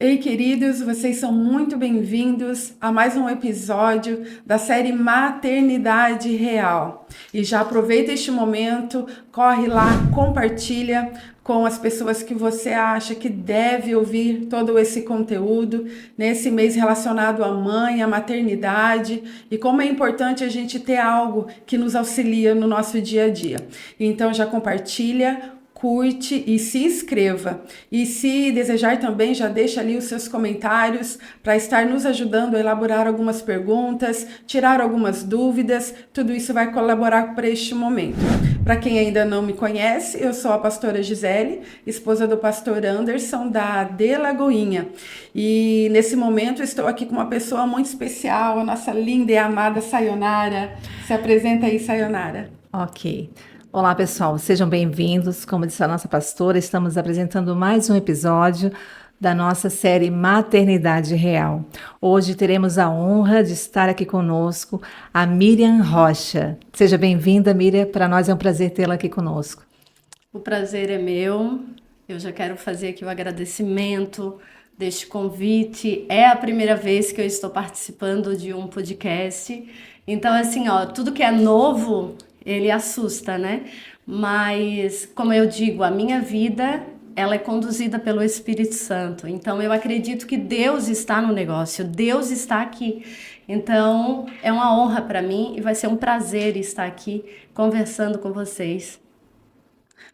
Ei, queridos, vocês são muito bem-vindos a mais um episódio da série Maternidade Real. E já aproveita este momento, corre lá, compartilha com as pessoas que você acha que deve ouvir todo esse conteúdo nesse mês relacionado à mãe, à maternidade e como é importante a gente ter algo que nos auxilia no nosso dia a dia. Então já compartilha, curte e se inscreva. E se desejar também, já deixa ali os seus comentários para estar nos ajudando a elaborar algumas perguntas, tirar algumas dúvidas. Tudo isso vai colaborar para este momento. Para quem ainda não me conhece, eu sou a pastora Gisele, esposa do pastor Anderson da De Lagoinha. E nesse momento estou aqui com uma pessoa muito especial, a nossa linda e amada Sayonara. Se apresenta aí, Sayonara. Ok. Olá, pessoal, sejam bem-vindos. Como disse a nossa pastora, estamos apresentando mais um episódio da nossa série Maternidade Real. Hoje teremos a honra de estar aqui conosco a Miriam Rocha. Seja bem-vinda, Miriam. Para nós é um prazer tê-la aqui conosco. O prazer é meu. Eu já quero fazer aqui o agradecimento deste convite. É a primeira vez que eu estou participando de um podcast. Então, assim, tudo que é novo, ele assusta, né? Mas, como eu digo, a minha vida, ela é conduzida pelo Espírito Santo. Então, eu acredito que Deus está no negócio, Deus está aqui. Então, é uma honra para mim e vai ser um prazer estar aqui conversando com vocês.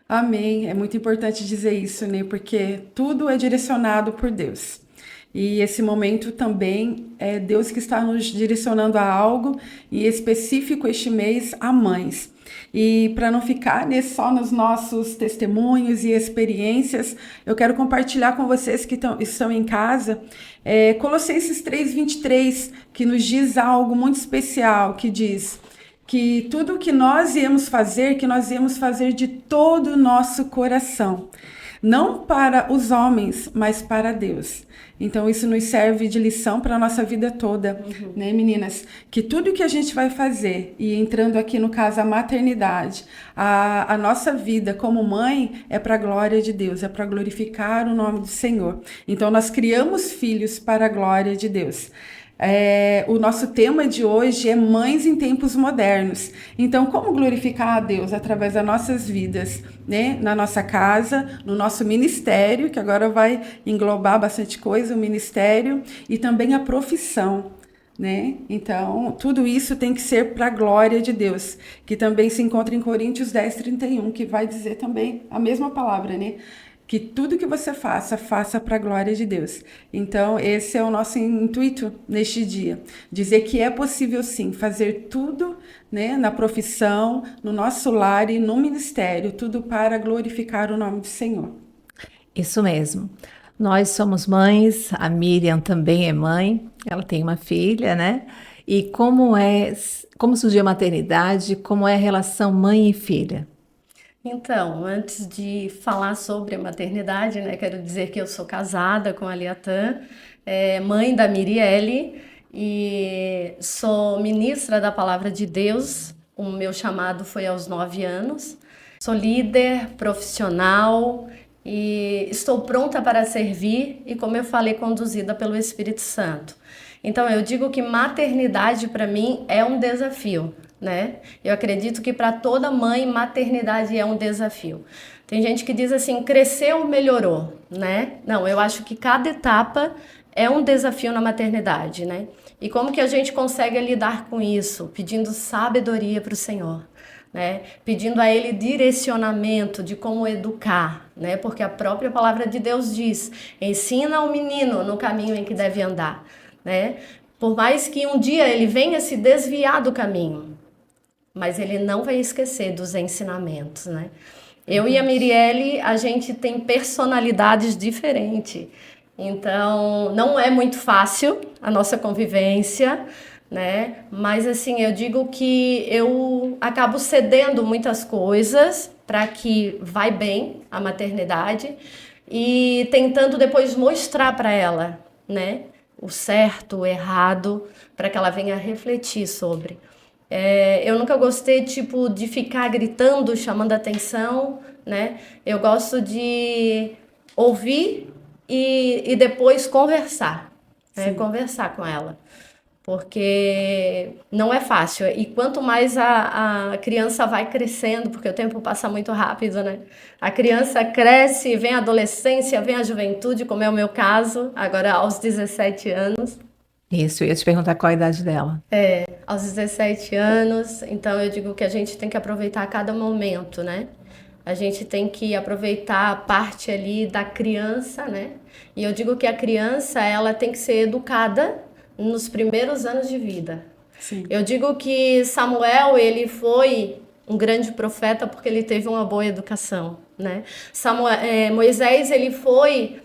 Amém. É muito importante dizer isso, né? Porque tudo é direcionado por Deus. E esse momento também é Deus que está nos direcionando a algo, e específico este mês, a mães. E para não ficar só nos nossos testemunhos e experiências, eu quero compartilhar com vocês que estão em casa Colossenses 3:23, que nos diz algo muito especial, que diz que tudo que nós íamos fazer de todo o nosso coração. Não para os homens, mas para Deus. Então, isso nos serve de lição para a nossa vida toda, né, meninas? Que tudo que a gente vai fazer, e entrando aqui no caso a maternidade, a nossa vida como mãe é para a glória de Deus, é para glorificar o nome do Senhor. Então, nós criamos filhos para a glória de Deus. O nosso tema de hoje é mães em tempos modernos. Então, como glorificar a Deus através das nossas vidas, né? Na nossa casa, no nosso ministério, que agora vai englobar bastante coisa, o ministério, e também a profissão, né? Então, tudo isso tem que ser para a glória de Deus, que também se encontra em Coríntios 10:31, que vai dizer também a mesma palavra, né? Que tudo que você faça, faça para a glória de Deus. Então, esse é o nosso intuito neste dia. Dizer que é possível, sim, fazer tudo, né, na profissão, no nosso lar e no ministério, tudo para glorificar o nome do Senhor. Isso mesmo. Nós somos mães, a Miriam também é mãe, ela tem uma filha, né? E como surgiu a maternidade, como é a relação mãe e filha? Então, antes de falar sobre a maternidade, né, quero dizer que eu sou casada com a Liatan, mãe da Mirielle e sou ministra da Palavra de Deus. O meu chamado foi aos 9 anos. Sou líder profissional e estou pronta para servir e, como eu falei, conduzida pelo Espírito Santo. Então, eu digo que maternidade para mim é um desafio, né? Eu acredito que para toda mãe, maternidade é um desafio. Tem gente que diz assim, cresceu, melhorou, né? Não, eu acho que cada etapa é um desafio na maternidade, né? E como que a gente consegue lidar com isso? Pedindo sabedoria para o Senhor, né? Pedindo a Ele direcionamento de como educar, né? Porque a própria palavra de Deus diz, ensina o menino no caminho em que deve andar, né? Por mais que um dia ele venha se desviar do caminho, mas ele não vai esquecer dos ensinamentos, né? Eu e a Mirielle, a gente tem personalidades diferentes. Então, não é muito fácil a nossa convivência, né? Mas, assim, eu digo que eu acabo cedendo muitas coisas para que vai bem a maternidade e tentando depois mostrar para ela, né? O certo, o errado, para que ela venha refletir sobre. Eu nunca gostei, tipo, de ficar gritando, chamando atenção, né? Eu gosto de ouvir e depois conversar, né? Sim. Conversar com ela. Porque não é fácil. E quanto mais a criança vai crescendo, porque o tempo passa muito rápido, né? A criança cresce, vem a adolescência, vem a juventude, como é o meu caso, agora aos 17 anos. Isso, eu ia te perguntar qual a idade dela. Aos 17 anos, então eu digo que a gente tem que aproveitar cada momento, né? A gente tem que aproveitar a parte ali da criança, né? E eu digo que a criança, ela tem que ser educada nos primeiros anos de vida. Sim. Eu digo que Samuel, ele foi um grande profeta porque ele teve uma boa educação, né? Moisés, ele foi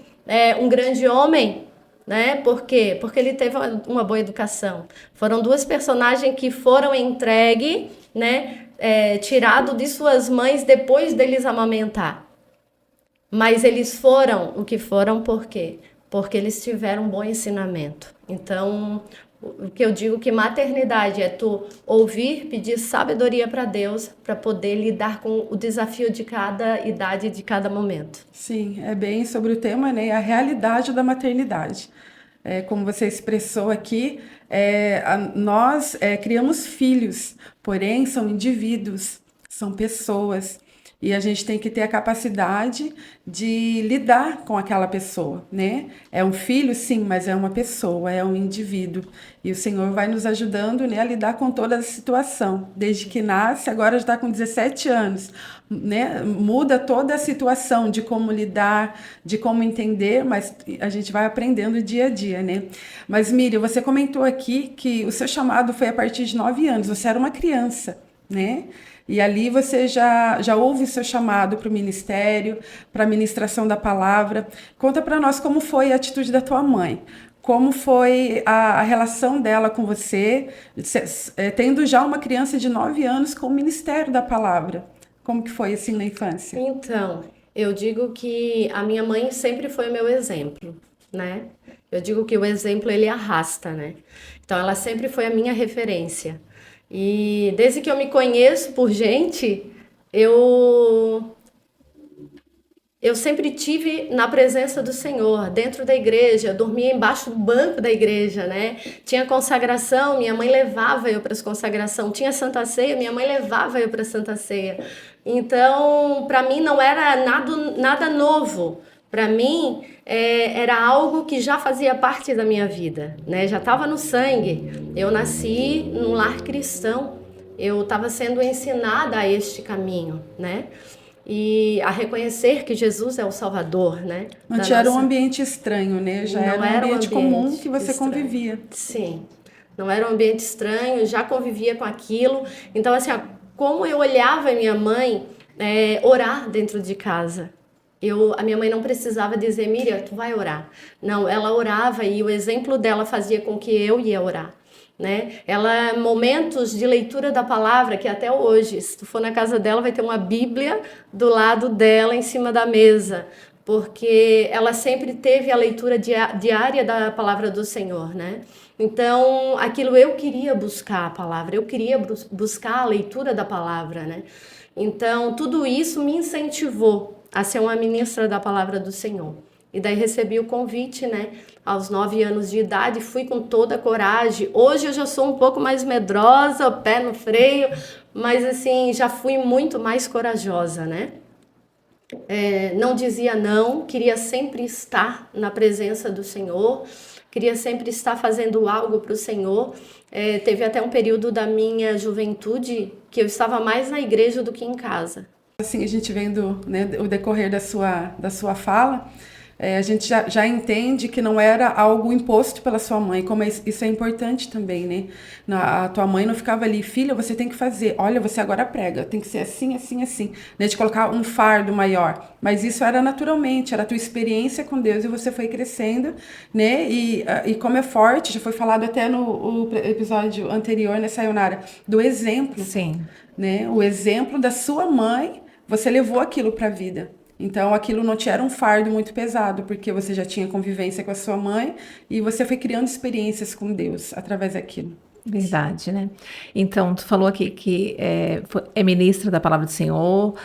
um grande homem, né? Por quê? Porque ele teve uma boa educação. Foram duas personagens que foram entregues, né? Tirado de suas mães depois deles amamentar. Mas eles foram o que foram por quê? Porque eles tiveram um bom ensinamento. Então, o que eu digo que maternidade é tu ouvir, pedir sabedoria para Deus para poder lidar com o desafio de cada idade, de cada momento. Sim, é bem sobre o tema, né? A realidade da maternidade. Como você expressou aqui, nós criamos filhos, porém são indivíduos, são pessoas. E a gente tem que ter a capacidade de lidar com aquela pessoa, né? É um filho, sim, mas é uma pessoa, é um indivíduo. E o Senhor vai nos ajudando, né, a lidar com toda a situação. Desde que nasce, agora já está com 17 anos, né? Muda toda a situação de como lidar, de como entender, mas a gente vai aprendendo dia a dia, né? Mas, Miriam, você comentou aqui que o seu chamado foi a partir de 9 anos, você era uma criança, né? E ali você já ouve o seu chamado para o ministério, para a ministração da palavra. Conta para nós como foi a atitude da tua mãe, como foi a relação dela com você, tendo já uma criança de 9 anos com o ministério da palavra. Como que foi assim na infância? Então, eu digo que a minha mãe sempre foi o meu exemplo, né? Eu digo que o exemplo ele arrasta, né? Então, ela sempre foi a minha referência. E desde que eu me conheço por gente, eu sempre tive na presença do Senhor, dentro da igreja, eu dormia embaixo do banco da igreja, né? Tinha consagração, minha mãe levava eu para as consagração. Tinha Santa Ceia, minha mãe levava eu para a Santa Ceia. Então, para mim não era nada novo. Para mim, era algo que já fazia parte da minha vida, né? Já estava no sangue. Eu nasci num lar cristão. Eu estava sendo ensinada a este caminho, né? E a reconhecer que Jesus é o Salvador, né? Não tinha era um ambiente estranho, né? Já era um ambiente comum que você estranho. convivia. Sim, não era um ambiente estranho, já convivia com aquilo. Então, assim, como eu olhava a minha mãe orar dentro de casa. A minha mãe não precisava dizer, Miriam, tu vai orar. Não, ela orava e o exemplo dela fazia com que eu ia orar. Né? Momentos de leitura da palavra que até hoje, se tu for na casa dela, vai ter uma Bíblia do lado dela em cima da mesa, porque ela sempre teve a leitura diária da palavra do Senhor, né? Então, aquilo eu queria buscar a palavra, eu queria buscar a leitura da palavra, né? Então, tudo isso me incentivou a ser uma ministra da palavra do Senhor. E daí recebi o convite, né? Aos 9 anos de idade, fui com toda a coragem. Hoje eu já sou um pouco mais medrosa, o pé no freio, mas assim, já fui muito mais corajosa, né? Não dizia não, queria sempre estar na presença do Senhor, queria sempre estar fazendo algo para o Senhor. Teve até um período da minha juventude que eu estava mais na igreja do que em casa. Assim, a gente vendo, né, o decorrer da sua fala, a gente já entende que não era algo imposto pela sua mãe, como isso é importante também, né? A tua mãe não ficava ali, filha, você tem que fazer, olha, você agora prega, tem que ser assim, assim, assim, né? De colocar um fardo maior, mas isso era naturalmente, era a tua experiência com Deus e você foi crescendo, né? E como é forte, já foi falado até no episódio anterior, né, Sayonara, do exemplo. Sim. Né? O exemplo da sua mãe, você levou aquilo para a vida. Então, aquilo não te era um fardo muito pesado, porque você já tinha convivência com a sua mãe e você foi criando experiências com Deus através daquilo. Verdade, né? Então, tu falou aqui que é ministra da Palavra do Senhor,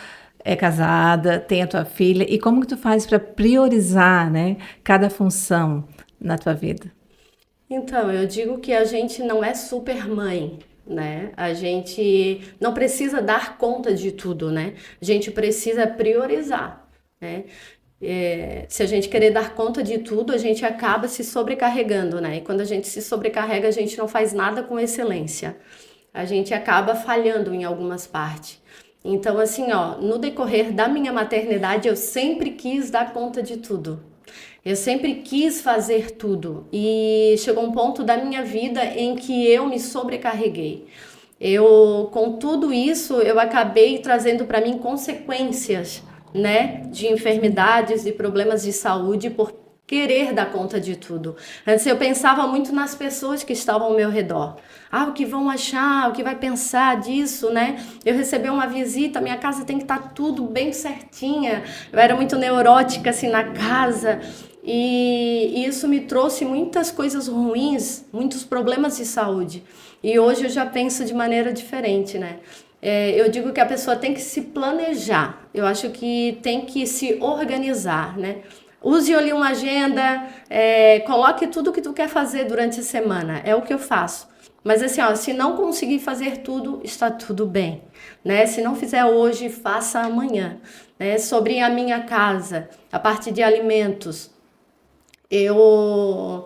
é casada, tem a tua filha, e como que tu faz para priorizar, né, cada função na tua vida? Então, eu digo que a gente não é super mãe, né? A gente não precisa dar conta de tudo, né? A gente precisa priorizar, né? Se a gente querer dar conta de tudo, a gente acaba se sobrecarregando, né? E quando a gente se sobrecarrega, a gente não faz nada com excelência. A gente acaba falhando em algumas partes. Então, assim, ó, no decorrer da minha maternidade, eu sempre quis dar conta de tudo. Eu sempre quis fazer tudo e chegou um ponto da minha vida em que eu me sobrecarreguei. Com tudo isso, eu acabei trazendo para mim consequências, né, de enfermidades e problemas de saúde por querer dar conta de tudo. Antes eu pensava muito nas pessoas que estavam ao meu redor. Ah, o que vão achar, o que vai pensar disso, né? Eu recebi uma visita, minha casa tem que estar tudo bem certinha. Eu era muito neurótica assim na casa. E isso me trouxe muitas coisas ruins, muitos problemas de saúde. E hoje eu já penso de maneira diferente, né? Eu digo que a pessoa tem que se planejar. Eu acho que tem que se organizar, né? Use ali uma agenda, coloque tudo o que tu quer fazer durante a semana. É o que eu faço. Mas assim, ó, se não conseguir fazer tudo, está tudo bem, né? Se não fizer hoje, faça amanhã, né? Sobre a minha casa, a parte de alimentos, eu,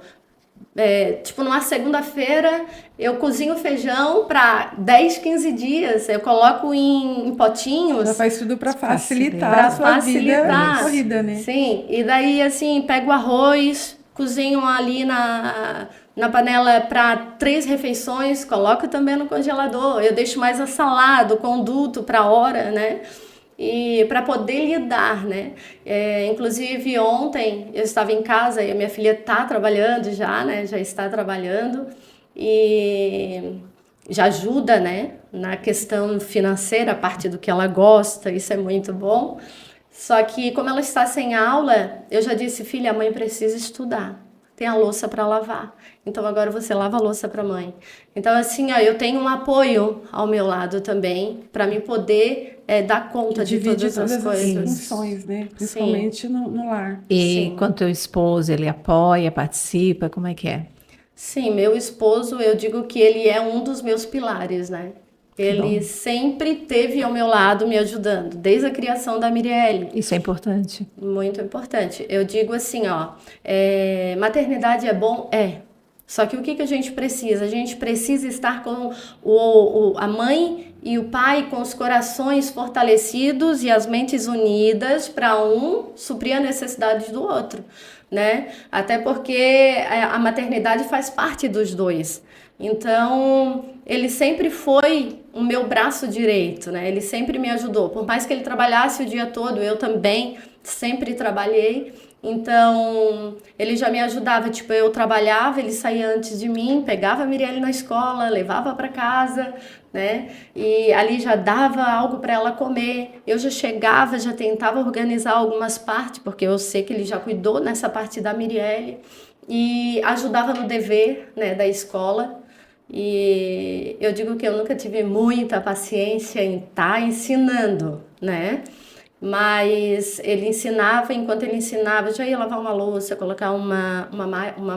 tipo, numa segunda-feira, eu cozinho feijão para 10, 15 dias. Eu coloco em Ela potinhos faz tudo para facilitar para a sua vida facilitar. corrida, né? Sim, e daí, assim, pego o arroz, cozinho ali na panela para 3 refeições, coloco também no congelador. Eu deixo mais a salada, o conduto para hora, né? E para poder lidar, né? Inclusive ontem eu estava em casa e a minha filha está trabalhando já, né? Já está trabalhando e já ajuda, né? Na questão financeira, a parte do que ela gosta, isso é muito bom. Só que como ela está sem aula, eu já disse, filha, a mãe precisa estudar. Tem a louça para lavar. Então agora você lava a louça para a mãe. Então assim, ó, eu tenho um apoio ao meu lado também para me poder dar conta de Divide todas as todas as coisas. funções, né? Sim, Principalmente no lar. E sim. com teu esposo, ele apoia, participa, como é que é? Sim, meu esposo, eu digo que ele é um dos meus pilares, né? Que Ele bom. sempre esteve ao meu lado me ajudando, desde a criação da Mirielle. Isso é importante. Muito importante. Eu digo assim, ó, maternidade é bom? É. Só que o que a gente precisa? A gente precisa estar com a mãe e o pai com os corações fortalecidos e as mentes unidas para um suprir a necessidade do outro, né? Até porque a maternidade faz parte dos dois. Então, ele sempre foi o meu braço direito, né? Ele sempre me ajudou. Por mais que ele trabalhasse o dia todo, eu também sempre trabalhei. Então, ele já me ajudava, tipo, eu trabalhava, ele saía antes de mim, pegava a Mirielle na escola, levava para casa, né? E ali já dava algo para ela comer. Eu já chegava, já tentava organizar algumas partes, porque eu sei que ele já cuidou nessa parte da Mirielle e ajudava no dever, né, da escola. E eu digo que eu nunca tive muita paciência em estar ensinando, né? Mas ele ensinava, enquanto ele ensinava, eu já ia lavar uma louça, colocar uma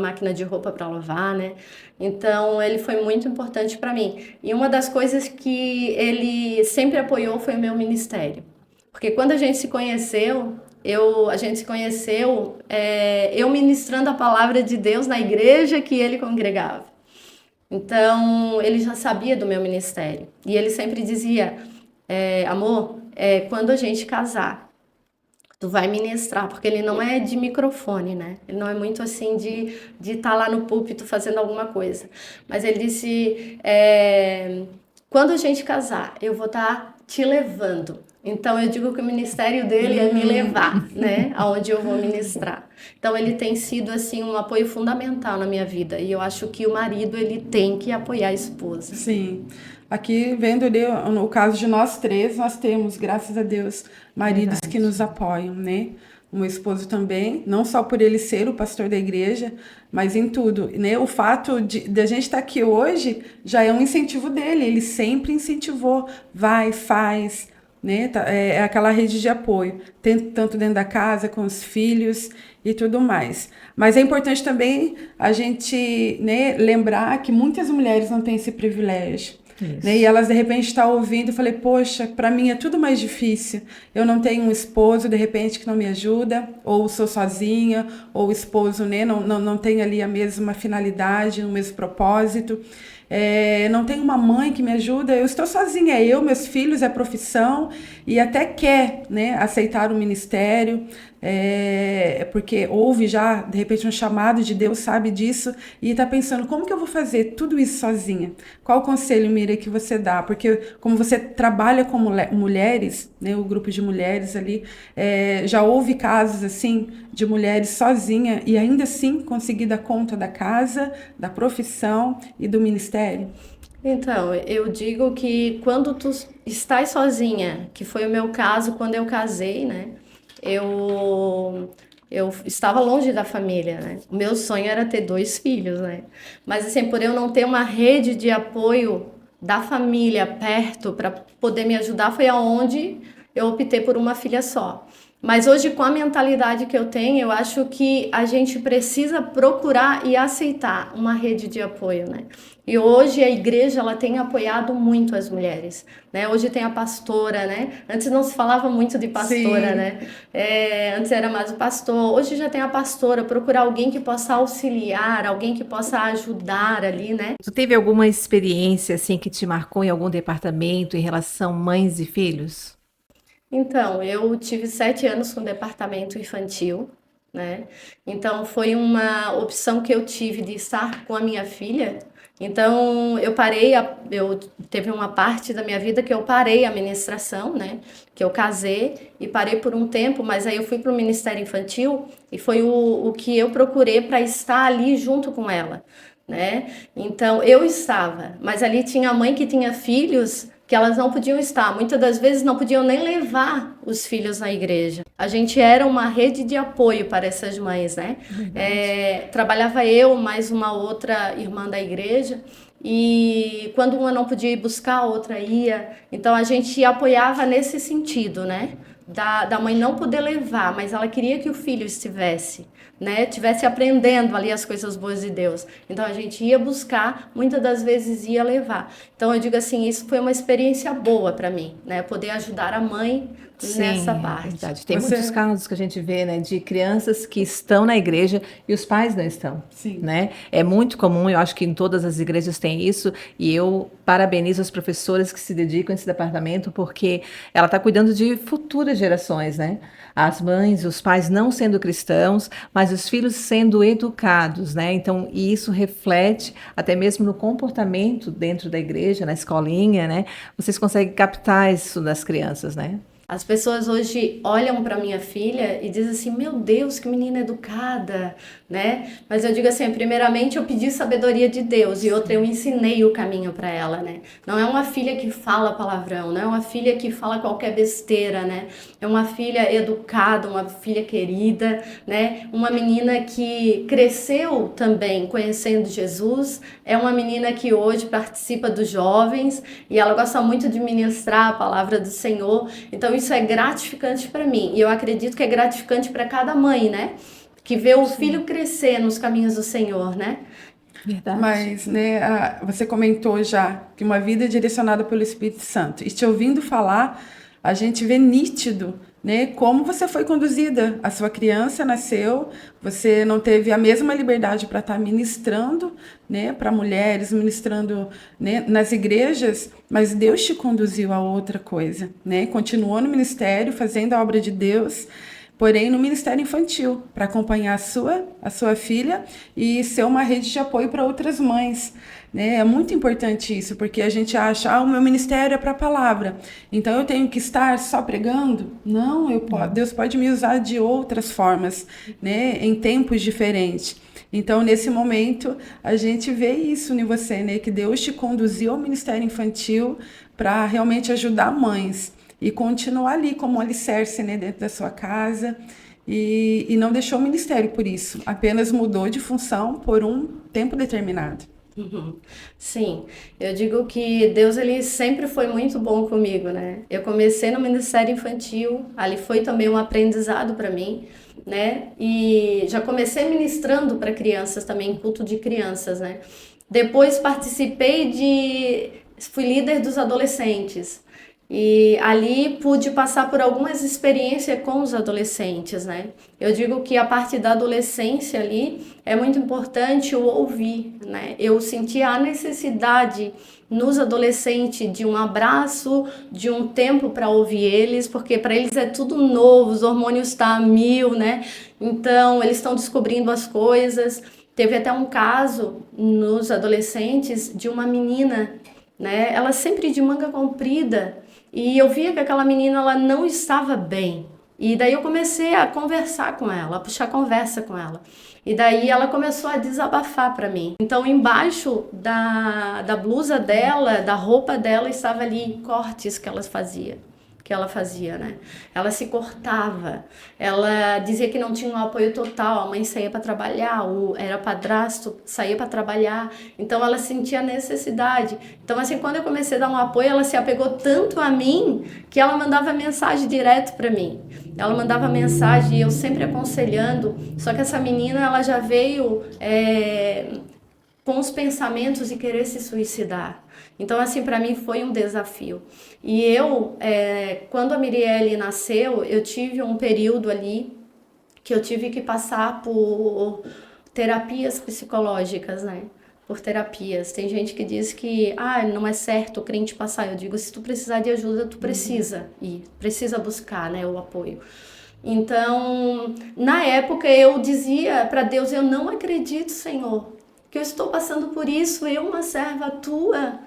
máquina de roupa para lavar, né? Então, ele foi muito importante para mim. E uma das coisas que ele sempre apoiou foi o meu ministério. Porque quando a gente se conheceu, eu ministrando a palavra de Deus na igreja que ele congregava. Então, ele já sabia do meu ministério. E ele sempre dizia, amor, quando a gente casar, tu vai ministrar, porque ele não é de microfone, né? Ele não é muito assim de estar lá no púlpito fazendo alguma coisa. Mas ele disse, quando a gente casar, eu vou estar te levando. Então, eu digo que o ministério dele é me levar, né? Aonde eu vou ministrar. Então, ele tem sido, assim, um apoio fundamental na minha vida. E eu acho que o marido, ele tem que apoiar a esposa. Sim. Aqui, vendo ali, no caso de nós três, nós temos, graças a Deus, maridos que nos apoiam, né? O meu esposo também, não só por ele ser o pastor da igreja, mas em tudo, né? O fato de a gente estar aqui hoje já é um incentivo dele. Ele sempre incentivou, vai, faz, né? É aquela rede de apoio, tanto dentro da casa, com os filhos e tudo mais. Mas é importante também a gente, né, lembrar que muitas mulheres não têm esse privilégio. Né? E Isso. elas de repente estão ouvindo, eu falei, poxa, para mim é tudo mais difícil. Eu não tenho um esposo de repente que não me ajuda, ou sou sozinha, ou o esposo, né, não tem ali a mesma finalidade, o mesmo propósito. Não tenho uma mãe que me ajuda, eu estou sozinha, é eu, meus filhos, é profissão, e até quer, né, aceitar o ministério, porque houve já, de repente, um chamado de Deus, sabe disso, e está pensando, como que eu vou fazer tudo isso sozinha? Qual o conselho, Mira, que você dá? Porque como você trabalha com mulheres, né, o grupo de mulheres ali, já houve casos assim de mulheres sozinha e ainda assim conseguir dar conta da casa, da profissão e do ministério? Então, eu digo que quando tu estás sozinha, que foi o meu caso quando eu casei, né? Eu estava longe da família, né? O meu sonho era ter 2 filhos, né? Mas assim, por eu não ter uma rede de apoio da família perto para poder me ajudar, foi aonde eu optei por uma filha só. Mas hoje, com a mentalidade que eu tenho, eu acho que a gente precisa procurar e aceitar uma rede de apoio, né? E hoje a igreja ela tem apoiado muito as mulheres, né? Hoje tem a pastora, né? Antes não se falava muito de pastora, Sim. né? Antes era mais o pastor. Hoje já tem a pastora. Procurar alguém que possa auxiliar, alguém que possa ajudar ali, né? Tu teve alguma experiência assim que te marcou em algum departamento em relação mães e filhos? Então, eu tive 7 anos com departamento infantil, né? Então, foi uma opção que eu tive de estar com a minha filha. Então, eu teve uma parte da minha vida que eu parei a ministração, né? Que eu casei e parei por um tempo, mas aí eu fui para o Ministério Infantil e foi o que eu procurei para estar ali junto com ela, né? Então, eu estava, mas ali tinha a mãe que tinha filhos que elas não podiam estar, muitas das vezes não podiam nem levar os filhos na igreja. A gente era uma rede de apoio para essas mães, né? Trabalhava eu, mais uma outra irmã da igreja, e quando uma não podia ir buscar, a outra ia. Então a gente apoiava nesse sentido, né? Da mãe não poder levar, mas ela queria que o filho estivesse, né? Tivesse aprendendo ali as coisas boas de Deus. Então a gente ia buscar, muitas das vezes ia levar. Então eu digo assim, isso foi uma experiência boa para mim, né? Poder ajudar a mãe nessa Sim, é parte. verdade. Tem muitos casos que a gente vê, né, de crianças que estão na igreja e os pais não estão, Sim. né? É muito comum, eu acho que em todas as igrejas tem isso, e eu parabenizo as professoras que se dedicam a esse departamento, porque ela está cuidando de futuras gerações, né? As mães, os pais não sendo cristãos, mas os filhos sendo educados, né? Então, e isso reflete até mesmo no comportamento dentro da igreja, na escolinha, né? Vocês conseguem captar isso das crianças, né? As pessoas hoje olham para minha filha e dizem assim, meu Deus, que menina educada, né? Mas eu digo assim, primeiramente eu pedi sabedoria de Deus e outra eu ensinei o caminho para ela, né? Não é uma filha que fala palavrão, não é uma filha que fala qualquer besteira, né? É uma filha educada, uma filha querida, né? Uma menina que cresceu também conhecendo Jesus, é uma menina que hoje participa dos jovens e ela gosta muito de ministrar a palavra do Senhor. Então isso é gratificante para mim e eu acredito que é gratificante para cada mãe, né? Que vê o filho crescer nos caminhos do Senhor, né? Verdade. Mas, né, você comentou já que uma vida é direcionada pelo Espírito Santo. E te ouvindo falar, a gente vê nítido, né, como você foi conduzida. A sua criança nasceu, você não teve a mesma liberdade para estar ministrando, né, para mulheres, ministrando, né, nas igrejas, mas Deus te conduziu a outra coisa, né? Continuou no ministério, fazendo a obra de Deus, porém no ministério infantil, para acompanhar a sua filha e ser uma rede de apoio para outras mães. Né? É muito importante isso, porque a gente acha, o meu ministério é para a palavra, então eu tenho que estar só pregando? Não, Deus pode me usar de outras formas, né? Em tempos diferentes. Então, nesse momento, a gente vê isso em você, né? Que Deus te conduziu ao ministério infantil para realmente ajudar mães e continuar ali como um alicerce, né, dentro da sua casa, e não deixou o ministério por isso, apenas mudou de função por um tempo determinado. Uhum. Sim, eu digo que Deus ele sempre foi muito bom comigo, né? Eu comecei no ministério infantil, ali foi também um aprendizado para mim, né? E já comecei ministrando para crianças também, culto de crianças, né? Depois fui líder dos adolescentes. E ali pude passar por algumas experiências com os adolescentes, né? Eu digo que a parte da adolescência ali é muito importante o ouvir, né? Eu senti a necessidade nos adolescentes de um abraço, de um tempo para ouvir eles, porque para eles é tudo novo, os hormônios estão a mil, né? Então eles estão descobrindo as coisas. Teve até um caso nos adolescentes de uma menina, né? Ela sempre de manga comprida e eu via que aquela menina ela não estava bem. E daí eu comecei a conversar com ela, a puxar conversa com ela. E daí ela começou a desabafar para mim. Então, embaixo da blusa dela, da roupa dela, estava ali cortes que ela fazia, né? Ela se cortava, ela dizia que não tinha um apoio total, a mãe saía para trabalhar, era padrasto, saía para trabalhar, então ela sentia necessidade. Então, assim, quando eu comecei a dar um apoio, ela se apegou tanto a mim que ela mandava mensagem direto para mim. Ela mandava mensagem e eu sempre aconselhando, só que essa menina, ela já veio com os pensamentos de querer se suicidar. Então, assim, para mim foi um desafio. E quando a Mirielle nasceu, eu tive um período ali que eu tive que passar por terapias psicológicas, né? Por terapias. Tem gente que diz que não é certo o crente passar. Eu digo, se tu precisar de ajuda, tu precisa ir, precisa buscar, né, o apoio. Então, na época eu dizia para Deus, eu não acredito, Senhor, que eu estou passando por isso, eu uma serva tua.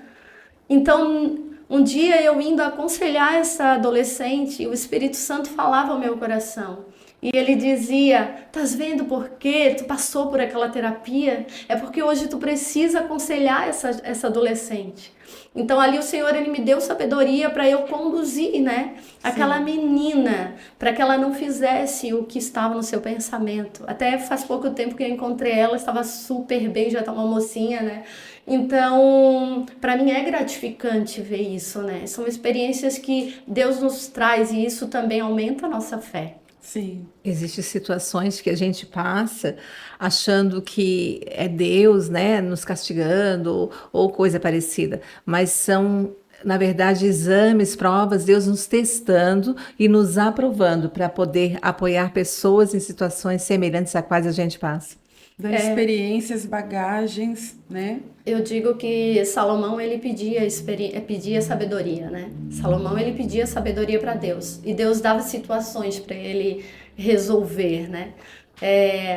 Então, um dia eu indo aconselhar essa adolescente, o Espírito Santo falava ao meu coração. E ele dizia, estás vendo por que tu passou por aquela terapia? É porque hoje tu precisa aconselhar essa adolescente. Então ali o Senhor ele me deu sabedoria para eu conduzir, né, aquela menina, para que ela não fizesse o que estava no seu pensamento. Até faz pouco tempo que eu encontrei ela, estava super bem, já está uma mocinha, né? Então, para mim é gratificante ver isso, né? São experiências que Deus nos traz e isso também aumenta a nossa fé. Sim, Existem situações que a gente passa achando que é Deus, né, nos castigando ou coisa parecida, mas são, na verdade, exames, provas, Deus nos testando e nos aprovando para poder apoiar pessoas em situações semelhantes a quais a gente passa. dando experiências, bagagens, né? Eu digo que Salomão ele pedia sabedoria, né? Salomão ele pedia sabedoria para Deus e Deus dava situações para ele resolver, né?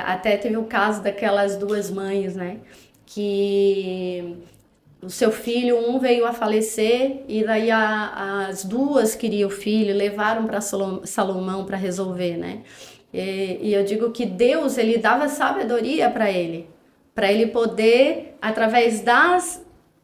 Até teve o caso daquelas duas mães, né? Que o seu filho, um veio a falecer e daí as duas queriam o filho, levaram para Salomão para resolver, né? E eu digo que Deus ele dava sabedoria para ele poder, através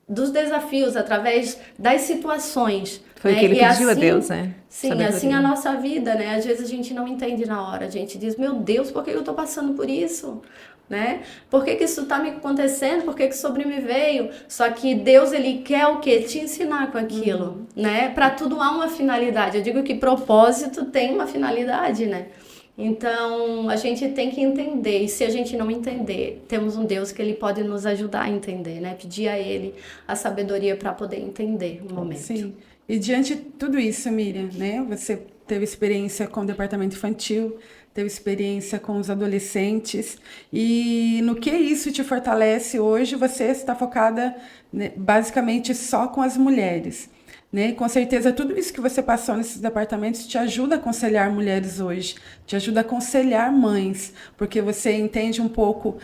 dos desafios, através das situações. Foi o Né? que ele E pediu a assim, Deus, né? sim, assim a Sabedoria. nossa vida, né? Às vezes a gente não entende na hora, a gente diz, meu Deus, por que eu tô passando por isso? Né? Por que isso tá me acontecendo? Por que sobre me veio? Só que Deus, ele quer o quê? Te ensinar com aquilo, né? Para tudo há uma finalidade. Eu digo que propósito tem uma finalidade, né? Então, a gente tem que entender, e se a gente não entender, temos um Deus que ele pode nos ajudar a entender, né? Pedir a ele a sabedoria para poder entender o momento. Sim. E diante de tudo isso, Miriam, né? Você teve experiência com o departamento infantil, teve experiência com os adolescentes, e no que isso te fortalece hoje? Você está focada, né, basicamente só com as mulheres. Né? Com certeza, tudo isso que você passou nesses departamentos te ajuda a aconselhar mulheres hoje, te ajuda a aconselhar mães, porque você entende um pouco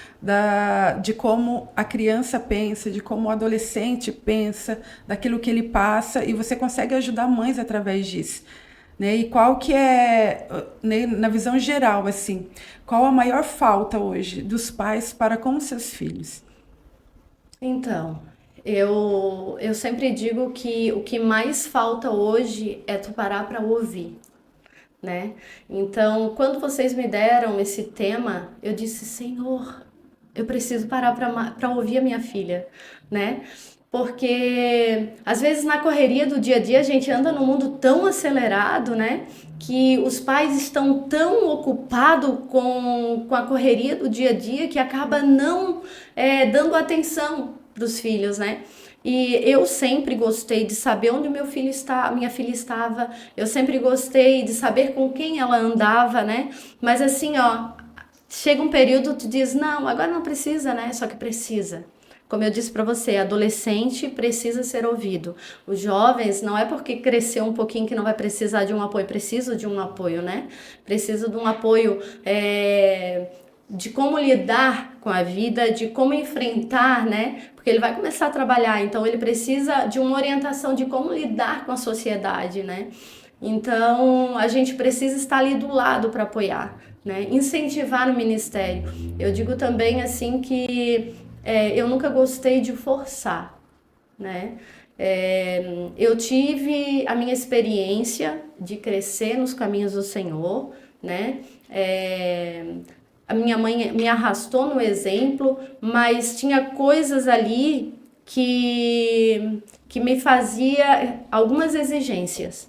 de como a criança pensa, de como o adolescente pensa, daquilo que ele passa, e você consegue ajudar mães através disso. Né? E qual que é, né, na visão geral, assim, qual a maior falta hoje dos pais para com os seus filhos? Então, eu sempre digo que o que mais falta hoje é tu parar para ouvir, né? Então, quando vocês me deram esse tema, eu disse, Senhor, eu preciso parar para ouvir a minha filha, né? Porque às vezes na correria do dia a dia a gente anda num mundo tão acelerado, né? Que os pais estão tão ocupados com a correria do dia a dia que acaba não dando atenção para os filhos, né? E eu sempre gostei de saber onde minha filha estava. Eu sempre gostei de saber com quem ela andava, né? Mas assim, ó, chega um período tu diz, não, agora não precisa, né? Só que precisa. Como eu disse para você, adolescente precisa ser ouvido. Os jovens, não é porque cresceu um pouquinho que não vai precisar de um apoio, precisa de um apoio, né? Precisa de um apoio de como lidar com a vida, de como enfrentar, né? Porque ele vai começar a trabalhar, então ele precisa de uma orientação de como lidar com a sociedade, né? Então a gente precisa estar ali do lado para apoiar, né? Incentivar no ministério. Eu digo também assim que eu nunca gostei de forçar, né? Eu tive a minha experiência de crescer nos caminhos do Senhor, né? A minha mãe me arrastou no exemplo, mas tinha coisas ali que me fazia algumas exigências,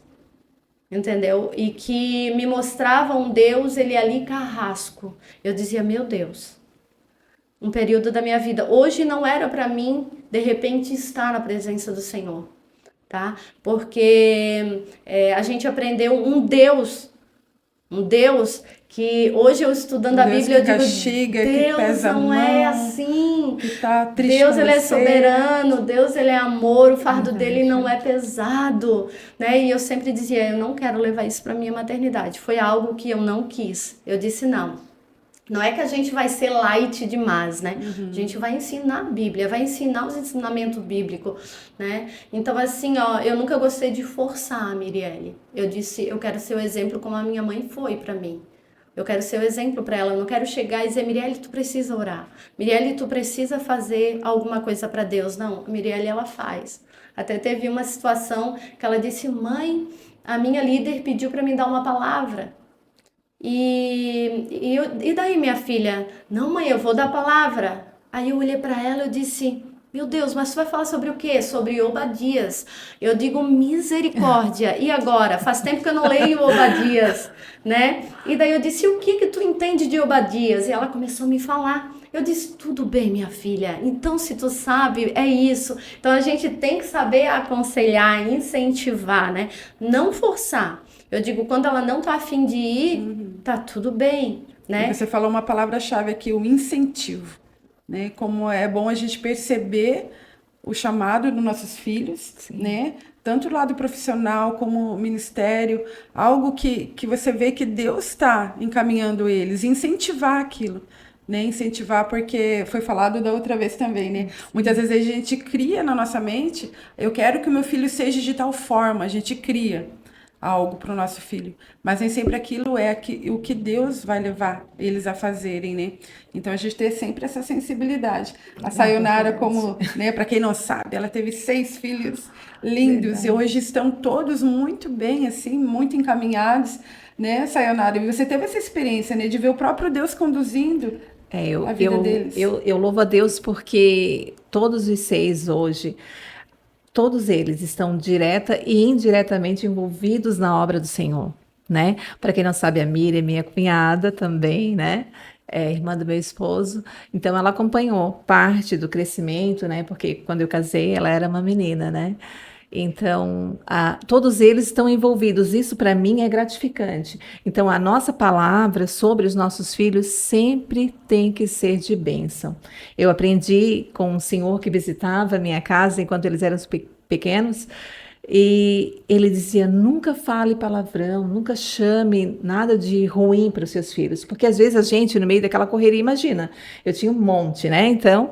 entendeu? E que me mostravam um Deus, ele ali carrasco. Eu dizia, meu Deus, um período da minha vida. Hoje não era para mim, de repente, estar na presença do Senhor, tá? Porque a gente aprendeu um Deus que hoje eu estudando a Bíblia, eu digo, castiga, Deus que pesa não é assim. que tá triste Deus, com ele é você. soberano, Deus, ele é amor, o fardo dele não é pesado, né? E eu sempre dizia, eu não quero levar isso para minha maternidade. Foi algo que eu não quis. Eu disse, não. Não é que a gente vai ser light demais, né? A gente vai ensinar a Bíblia, vai ensinar os ensinamentos bíblicos, né? Então, assim, ó, eu nunca gostei de forçar a Mirielle. Eu disse, eu quero ser o exemplo como a minha mãe foi para mim. Eu quero ser o exemplo para ela. Eu não quero chegar e dizer, Mirielle, tu precisa orar. Mirielle, tu precisa fazer alguma coisa para Deus. Não, a Mirielle, ela faz. Até teve uma situação que ela disse, mãe, a minha líder pediu para me dar uma palavra. E daí, minha filha? Não, mãe, eu vou dar a palavra. Aí eu olhei para ela e disse, meu Deus, mas tu vai falar sobre o quê? Sobre Obadias. Eu digo, misericórdia. E agora? Faz tempo que eu não leio Obadias, né? E daí eu disse, o que tu entende de Obadias? E ela começou a me falar. Eu disse, tudo bem, minha filha. Então, se tu sabe, é isso. Então, a gente tem que saber aconselhar, incentivar, né? Não forçar. Eu digo, quando ela não tá a fim de ir, tá tudo bem, né? E você falou uma palavra-chave aqui, o incentivo, né? Como é bom a gente perceber o chamado dos nossos filhos, né? Tanto o lado profissional como o ministério, algo que você vê que Deus está encaminhando eles, incentivar aquilo. Né, incentivar, porque foi falado da outra vez também, né? Muitas vezes a gente cria na nossa mente, eu quero que o meu filho seja de tal forma, a gente cria algo para o nosso filho, mas nem sempre aquilo é o que Deus vai levar eles a fazerem, né? Então a gente ter sempre essa sensibilidade. A Sayonara, como, né, para quem não sabe, ela teve 6 filhos lindos e hoje estão todos muito bem, assim, muito encaminhados, né, Sayonara? E você teve essa experiência, né, de ver o próprio Deus conduzindo a vida deles. Eu louvo a Deus porque todos os 6 hoje, todos eles estão direta e indiretamente envolvidos na obra do Senhor, né? Para quem não sabe, a Miriam é minha cunhada também, né? É irmã do meu esposo. Então, ela acompanhou parte do crescimento, né? Porque quando eu casei, ela era uma menina, né? Então, todos eles estão envolvidos. Isso, para mim, é gratificante. Então, a nossa palavra sobre os nossos filhos sempre tem que ser de bênção. Eu aprendi com um senhor que visitava a minha casa enquanto eles eram pequenos, e ele dizia, nunca fale palavrão, nunca chame nada de ruim para os seus filhos, porque às vezes a gente, no meio daquela correria, imagina, eu tinha um monte, né? Então,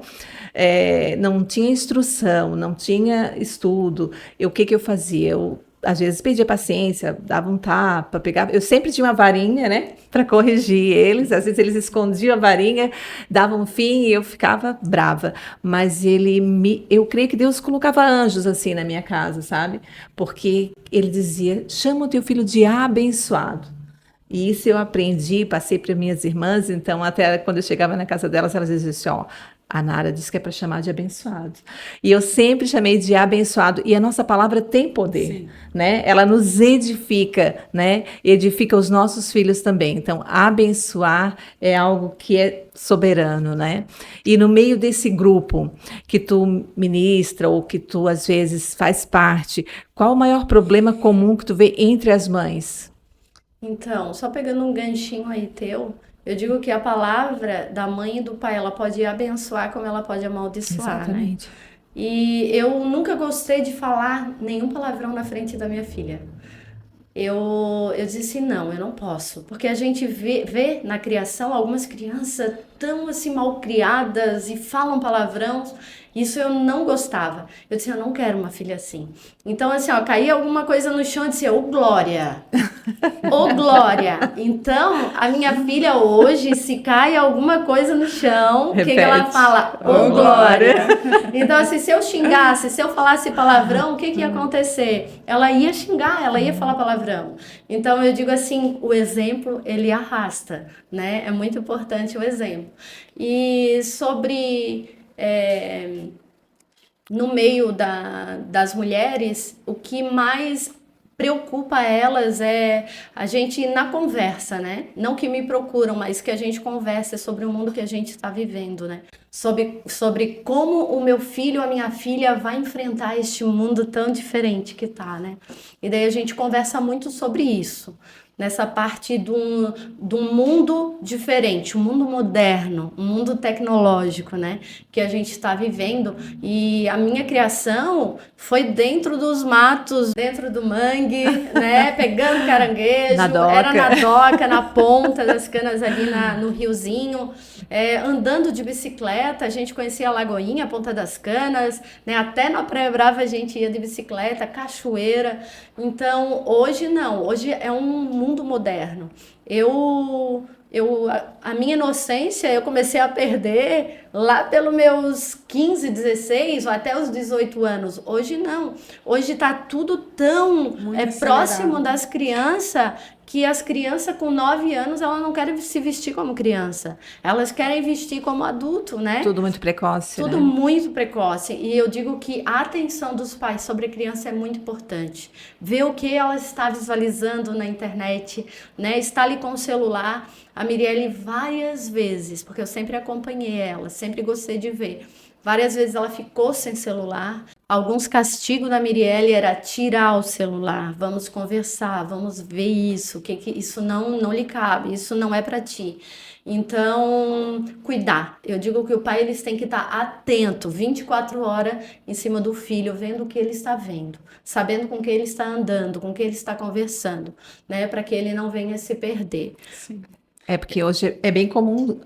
não tinha instrução, não tinha estudo. O que eu fazia? Eu, às vezes, perdia paciência, dava um tapa, pegava... Eu sempre tinha uma varinha, né, para corrigir eles. Às vezes, eles escondiam a varinha, davam um fim e eu ficava brava. Mas eu creio que Deus colocava anjos, assim, na minha casa, sabe? Porque ele dizia, chama o teu filho de abençoado. E isso eu aprendi, passei para minhas irmãs, então até quando eu chegava na casa delas, elas diziam assim, ó, a Nara disse que é para chamar de abençoado. E eu sempre chamei de abençoado, e a nossa palavra tem poder, Sim. né? Ela nos edifica, né? Edifica os nossos filhos também. Então, abençoar é algo que é soberano, né? E no meio desse grupo que tu ministra ou que tu às vezes faz parte, qual o maior problema comum que tu vê entre as mães? Então, só pegando um ganchinho aí teu, eu digo que a palavra da mãe e do pai, ela pode abençoar como ela pode amaldiçoar, né? Exatamente. E eu nunca gostei de falar nenhum palavrão na frente da minha filha. Eu disse não, eu não posso, porque a gente vê na criação algumas crianças tão assim mal criadas e falam palavrão. Isso eu não gostava. Eu disse, eu não quero uma filha assim. Então, assim, ó, caía alguma coisa no chão e disse, ô Glória, ô Glória. Então, a minha filha hoje, se cai alguma coisa no chão, o que que ela Repete. fala? Ô Ô, Glória. Glória. Então, assim, se eu xingasse, se eu falasse palavrão, o que que ia acontecer? Ela ia xingar, ela ia falar palavrão. Então, eu digo assim, o exemplo, ele arrasta, né? É muito importante o exemplo. E sobre... no meio das mulheres, o que mais preocupa elas é a gente na conversa, né? Não que me procuram, mas que a gente converse sobre o mundo que a gente está vivendo, né? Sobre como o meu filho, a minha filha vai enfrentar este mundo tão diferente que tá, né? E daí a gente conversa muito sobre isso. Nessa parte de um mundo diferente, um mundo moderno, um mundo tecnológico, né? Que a gente está vivendo. E a minha criação foi dentro dos matos, dentro do mangue, né? Pegando caranguejo, Na era na doca. doca, na ponta das canas ali no riozinho. Andando de bicicleta, a gente conhecia a Lagoinha, a Ponta das Canas, né? Até na Praia Brava a gente ia de bicicleta, cachoeira. Então, hoje não, hoje é um mundo moderno. A minha inocência eu comecei a perder lá pelos meus 15, 16 ou até os 18 anos. Hoje não. Hoje está tudo tão Muito próximo acelerado. das crianças que as crianças com 9 anos elas não querem se vestir como criança. Elas querem vestir como adulto, né? Tudo muito precoce, Tudo né? muito precoce. E eu digo que a atenção dos pais sobre a criança é muito importante. Ver o que ela está visualizando na internet, né? Está ali com o celular. A Mirielle várias vezes, porque eu sempre acompanhei ela, sempre gostei de ver. Várias vezes ela ficou sem celular. Alguns castigos da Mirielle era tirar o celular, vamos conversar, vamos ver isso, que isso não lhe cabe, isso não é para ti. Então, cuidar. Eu digo que o pai eles têm que estar atento 24 horas em cima do filho, vendo o que ele está vendo, sabendo com quem ele está andando, com quem ele está conversando, né, para que ele não venha se perder. Sim. É porque hoje é bem comum,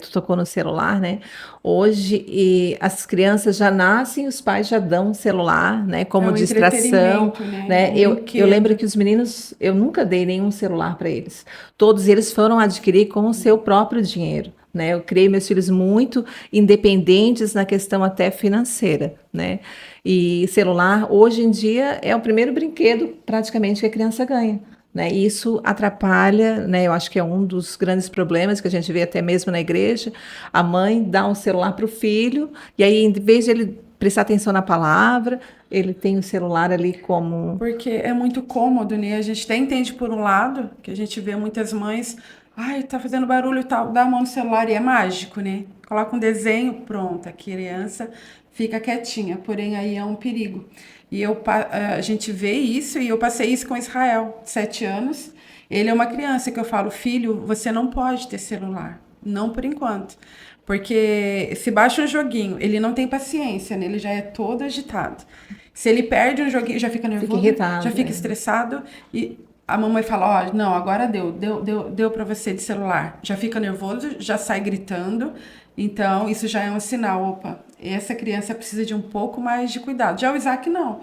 tu tocou no celular, né? Hoje as crianças já nascem, os pais já dão um celular, né? É Como o distração, entretenimento, né? né? O Eu lembro brinquedo. que os meninos, eu nunca dei nenhum celular para eles. Todos eles foram adquirir com o seu próprio dinheiro, né? Eu criei meus filhos muito independentes na questão até financeira, né? E celular, hoje em dia, é o primeiro brinquedo praticamente que a criança ganha. Né? E isso atrapalha, né? Eu acho que é um dos grandes problemas que a gente vê até mesmo na igreja. A mãe dá um celular para o filho, e aí, em vez de ele prestar atenção na palavra, ele tem o celular ali como. Porque é muito cômodo, né? A gente até entende por um lado, que a gente vê muitas mães, ai, tá fazendo barulho e tal, dá a mão no celular e é mágico, né? Coloca um desenho, pronto, a criança fica quietinha, porém aí é um perigo. E a gente vê isso, e eu passei isso com Israel, 7 anos. Ele é uma criança que eu falo, filho, você não pode ter celular, não por enquanto. Porque se baixa um joguinho, ele não tem paciência, né? Ele já é todo agitado. Se ele perde um joguinho, já fica Fica nervoso, irritado, já fica né? estressado e a mamãe fala, ó, não, agora deu para você de celular. Já fica nervoso, já sai gritando. Então, isso já é um sinal, opa, essa criança precisa de um pouco mais de cuidado. Já o Isaac não.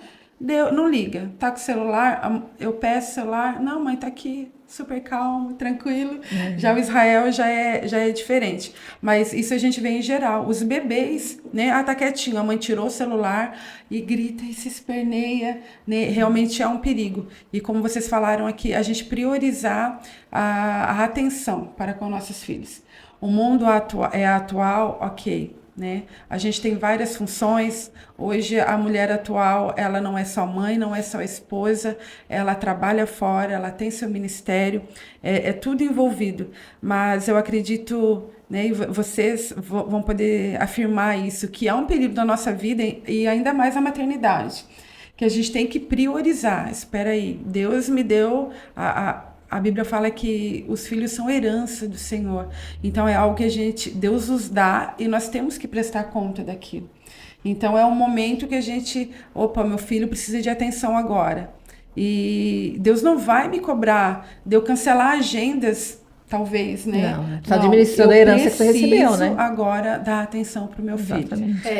Não liga, tá com o celular, eu peço o celular, não, mãe, tá aqui. super calmo, tranquilo. Já o Israel já é diferente. Mas isso a gente vê em geral. Os bebês, né? Tá quietinho, a mãe tirou o celular e grita e se esperneia, né? Realmente é um perigo. E como vocês falaram aqui, a gente priorizar a atenção para com nossos filhos. O mundo é atual, ok, né? A gente tem várias funções. Hoje a mulher atual, ela não é só mãe, não é só esposa, ela trabalha fora, ela tem seu ministério, é tudo envolvido. Mas eu acredito, né, e vocês vão poder afirmar isso, que há um período da nossa vida, e ainda mais a maternidade, que a gente tem que priorizar. Espera aí, Deus me deu a Bíblia fala que os filhos são herança do Senhor. Então é algo que Deus nos dá e nós temos que prestar conta daquilo. Então é um momento que a gente, meu filho precisa de atenção agora. E Deus não vai me cobrar de eu cancelar agendas, talvez, né? Não, está administrando a herança que você recebeu, né? Eu preciso agora dar atenção para o meu filho.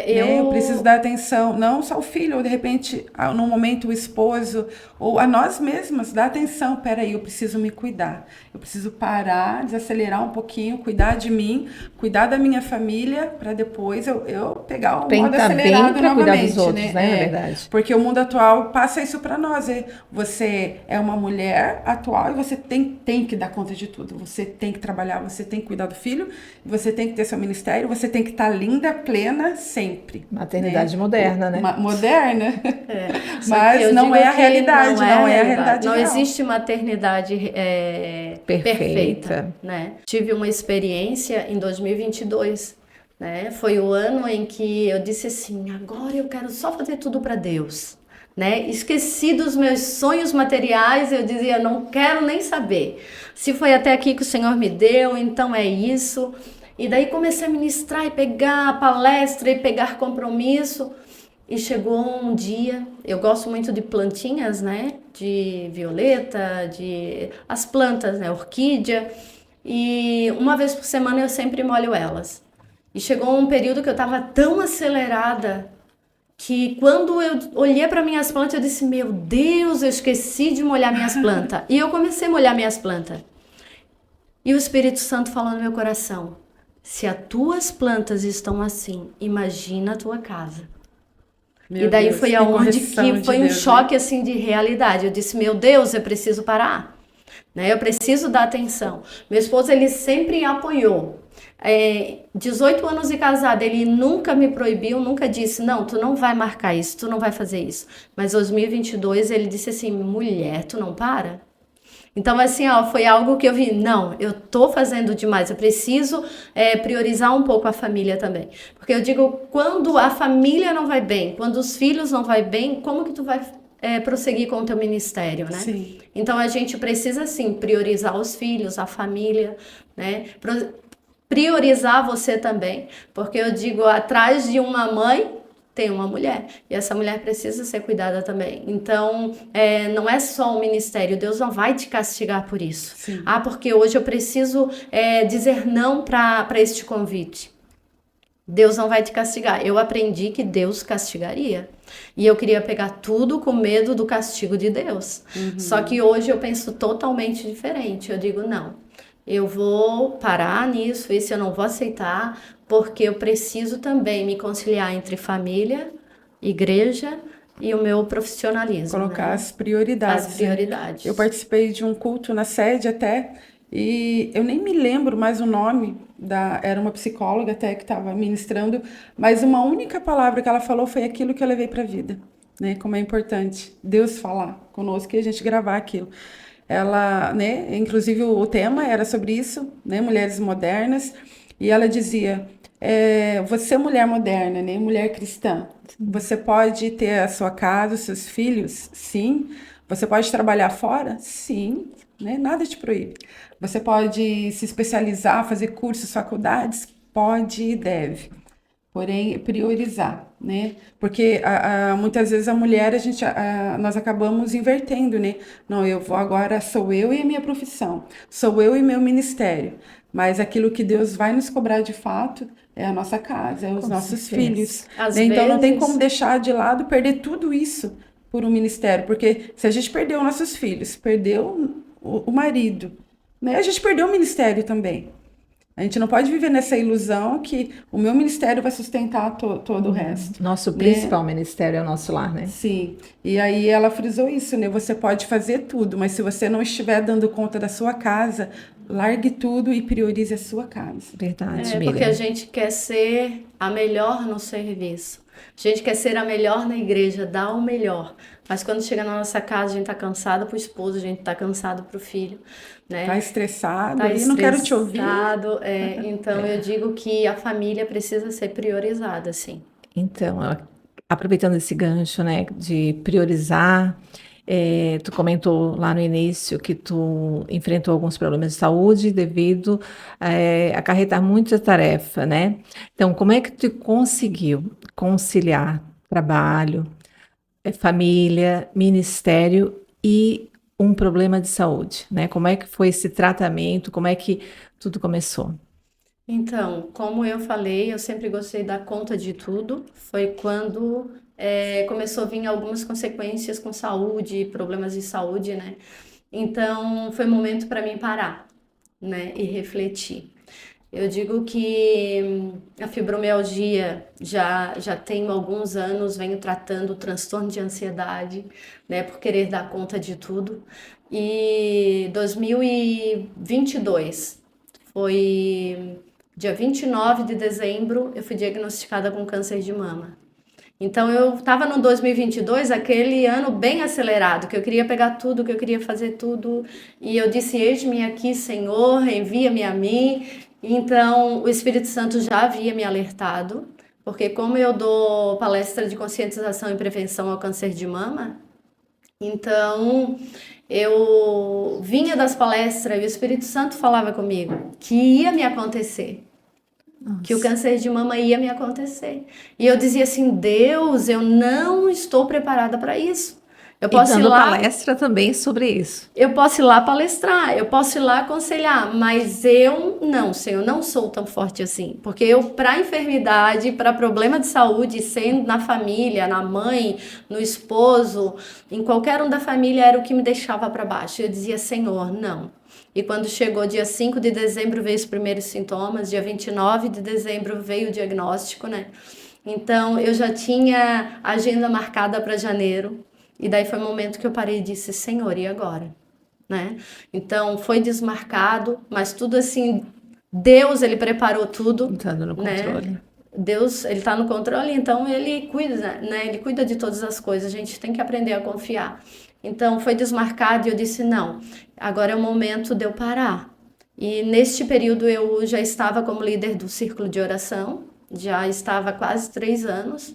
Eu preciso dar atenção, não só o filho, ou de repente, no momento, o esposo, ou a nós mesmas, dar atenção. Peraí, eu preciso me cuidar. Eu preciso parar, desacelerar um pouquinho, cuidar de mim, cuidar da minha família, para depois eu pegar o modo acelerado novamente. Cuidar dos outros, né? Na verdade. Porque o mundo atual passa isso para nós. Você é uma mulher atual e você tem que dar conta de tudo. Você tem que trabalhar, você tem que cuidar do filho, você tem que ter seu ministério, você tem que estar linda, plena, sempre. Maternidade moderna, né? Moderna. Mas não é a realidade, não é a realidade Não real. existe maternidade perfeita, né? Tive uma experiência em 2022, né? Foi o ano em que eu disse assim, agora eu quero só fazer tudo para Deus. Né? Esqueci dos meus sonhos materiais, eu dizia, não quero nem saber. Se foi até aqui que o Senhor me deu, então é isso. E daí comecei a ministrar e pegar palestra e pegar compromisso. E chegou um dia, eu gosto muito de plantinhas, né? De violeta, as plantas, né? Orquídea. E uma vez por semana eu sempre molho elas. E chegou um período que eu estava tão acelerada que quando eu olhei para minhas plantas, eu disse, meu Deus, eu esqueci de molhar minhas plantas. E eu comecei a molhar minhas plantas. E o Espírito Santo falou no meu coração, se as tuas plantas estão assim, imagina a tua casa. Meu e daí Deus, foi aonde que foi um Deus, choque assim de realidade. Eu disse, meu Deus, eu preciso parar. Né? Eu preciso dar atenção. Meu esposo, ele sempre apoiou. 18 anos de casada, ele nunca me proibiu, nunca disse, não, tu não vai marcar isso, tu não vai fazer isso. Mas em 2022 ele disse assim, mulher, tu não para? Então assim, foi algo que eu vi, não, eu tô fazendo demais, eu preciso priorizar um pouco a família também. Porque eu digo, quando a família não vai bem, quando os filhos não vai bem, como que tu vai prosseguir com o teu ministério, né? Sim. Então a gente precisa sim priorizar os filhos, a família, né? Priorizar você também, porque eu digo, atrás de uma mãe tem uma mulher, e essa mulher precisa ser cuidada também. Então, não é só o ministério, Deus não vai te castigar por isso. Sim. Porque hoje eu preciso dizer não para este convite. Deus não vai te castigar. Eu aprendi que Deus castigaria. E eu queria pegar tudo com medo do castigo de Deus. Só que hoje eu penso totalmente diferente. Eu digo, não. Eu vou parar nisso, isso eu não vou aceitar, porque eu preciso também me conciliar entre família, igreja e o meu profissionalismo. Colocar, né? as prioridades. As prioridades. Eu participei de um culto na sede até, e eu nem me lembro mais o nome, era uma psicóloga até que estava ministrando, mas uma única palavra que ela falou foi aquilo que eu levei para a vida, né? Como é importante Deus falar conosco e a gente gravar aquilo. Ela, né, inclusive o tema era sobre isso, né, mulheres modernas, e ela dizia, você é mulher moderna, né, mulher cristã, você pode ter a sua casa, os seus filhos, sim, você pode trabalhar fora, sim, né, nada te proíbe, você pode se especializar, fazer cursos, faculdades, pode e deve. Porém, priorizar, né? Porque muitas vezes a mulher, nós acabamos invertendo, né? Não, agora sou eu e a minha profissão, sou eu e meu ministério. Mas aquilo que Deus vai nos cobrar de fato é a nossa casa, os nossos filhos. Né? Então não tem como deixar de lado, perder tudo isso por um ministério. Porque se a gente perdeu nossos filhos, perdeu o marido, né? A gente perdeu o ministério também. A gente não pode viver nessa ilusão que o meu ministério vai sustentar todo o resto, Nosso né? principal ministério é o nosso lar, né? Sim. E aí ela frisou isso, né? Você pode fazer tudo, mas se você não estiver dando conta da sua casa, largue tudo e priorize a sua casa. Verdade, Porque a Miriam. gente quer ser a melhor no serviço. A gente quer ser a melhor na igreja, dar o melhor. Mas quando chega na nossa casa, a gente tá cansado pro esposo, a gente tá cansado pro filho, né? Tá estressado Tá ali, não quero te ouvir. estressado. Então eu digo que a família precisa ser priorizada, sim. Então, aproveitando esse gancho, né, de priorizar, tu comentou lá no início que tu enfrentou alguns problemas de saúde devido acarretar muita tarefa, né? Então, como é que tu conseguiu conciliar trabalho, família, ministério e um problema de saúde, né? Como é que foi esse tratamento? Como é que tudo começou? Então, como eu falei, eu sempre gostei de dar conta de tudo. Foi quando começou a vir algumas consequências com saúde, problemas de saúde, né? Então, foi momento para mim parar, né? E refletir. Eu digo que a fibromialgia já tenho alguns anos, venho tratando o transtorno de ansiedade, né? Por querer dar conta de tudo. E 2022 foi dia 29 de dezembro, eu fui diagnosticada com câncer de mama. Então eu estava no 2022, aquele ano bem acelerado, que eu queria pegar tudo, que eu queria fazer tudo, e eu disse: eis-me aqui, Senhor, envia-me a mim. Então o Espírito Santo já havia me alertado, porque como eu dou palestra de conscientização e prevenção ao câncer de mama, então eu vinha das palestras e o Espírito Santo falava comigo que ia me acontecer, que o Nossa. câncer de mama ia me acontecer. E eu dizia assim: Deus, eu não estou preparada para isso. Eu E posso ir dando lá, palestra também sobre isso. eu posso ir lá palestrar, eu posso ir lá aconselhar, mas eu não, Senhor, não sou tão forte assim. Porque eu, para enfermidade, para problema de saúde, sendo na família, na mãe, no esposo, em qualquer um da família, era o que me deixava para baixo. Eu dizia: Senhor, não. E quando chegou dia 5 de dezembro, veio os primeiros sintomas, dia 29 de dezembro veio o diagnóstico, né? Então eu já tinha a agenda marcada para janeiro. E daí foi o momento que eu parei e disse: Senhor, e agora? Né? Então foi desmarcado, mas tudo assim, Deus, ele preparou tudo, Entrando no né? controle. Deus, ele está no controle, então ele cuida, né? Ele cuida de todas as coisas. A gente tem que aprender a confiar. Então foi desmarcado e eu disse: não, agora é o momento de eu parar. E neste período eu já estava como líder do círculo de oração, já estava há quase 3 anos.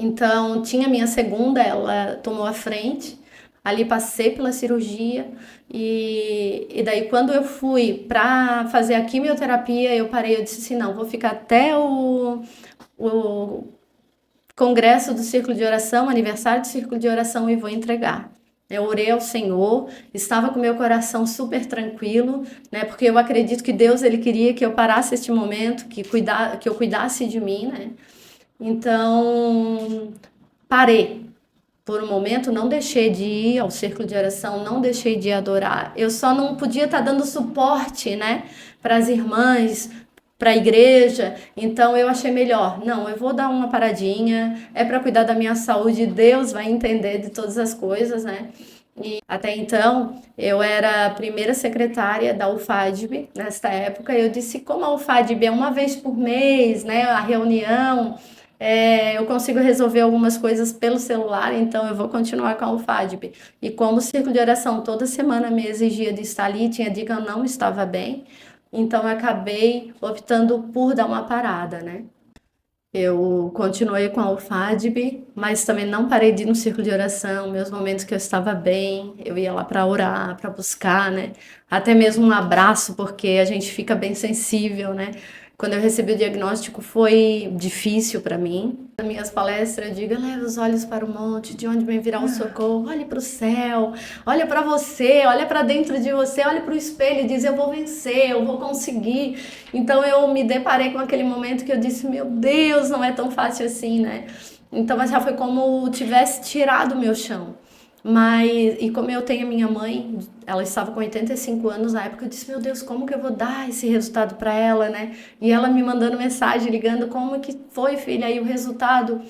Então, tinha minha segunda, ela tomou a frente. Ali passei pela cirurgia e daí quando eu fui para fazer a quimioterapia, eu parei, eu disse assim: não, vou ficar até o congresso do Círculo de Oração, aniversário do Círculo de Oração, e vou entregar. Eu orei ao Senhor, estava com meu coração super tranquilo, né? Porque eu acredito que Deus, ele queria que eu parasse este momento, que eu cuidasse de mim, né? Então, parei. Por um momento, não deixei de ir ao círculo de oração, não deixei de adorar. Eu só não podia estar dando suporte, né, para as irmãs, para a igreja. Então, eu achei melhor. Não, eu vou dar uma paradinha. É para cuidar da minha saúde. Deus vai entender de todas as coisas, né? E até então, eu era a primeira secretária da UFADB nesta época. Eu disse: como a UFADB é uma vez por mês, né, a reunião, eu consigo resolver algumas coisas pelo celular, então eu vou continuar com a UFADB. E como o círculo de oração toda semana me exigia de estar ali, tinha dia que eu não estava bem, então eu acabei optando por dar uma parada, né? Eu continuei com a UFADB, mas também não parei de ir no círculo de oração. Meus momentos que eu estava bem, eu ia lá para orar, para buscar, né? Até mesmo um abraço, porque a gente fica bem sensível, né? Quando eu recebi o diagnóstico foi difícil para mim. Nas minhas palestras eu digo: leva os olhos para o monte, de onde vem virá o socorro. Olhe para o céu, olha para você, olha para dentro de você, olha para o espelho e diz: eu vou vencer, eu vou conseguir. Então eu me deparei com aquele momento que eu disse: meu Deus, não é tão fácil assim, né? Então já foi como tivesse tirado o meu chão. E como eu tenho a minha mãe, ela estava com 85 anos na época, eu disse, meu Deus, como que eu vou dar esse resultado para ela, né? E ela me mandando mensagem, ligando, como que foi, filha, aí o resultado?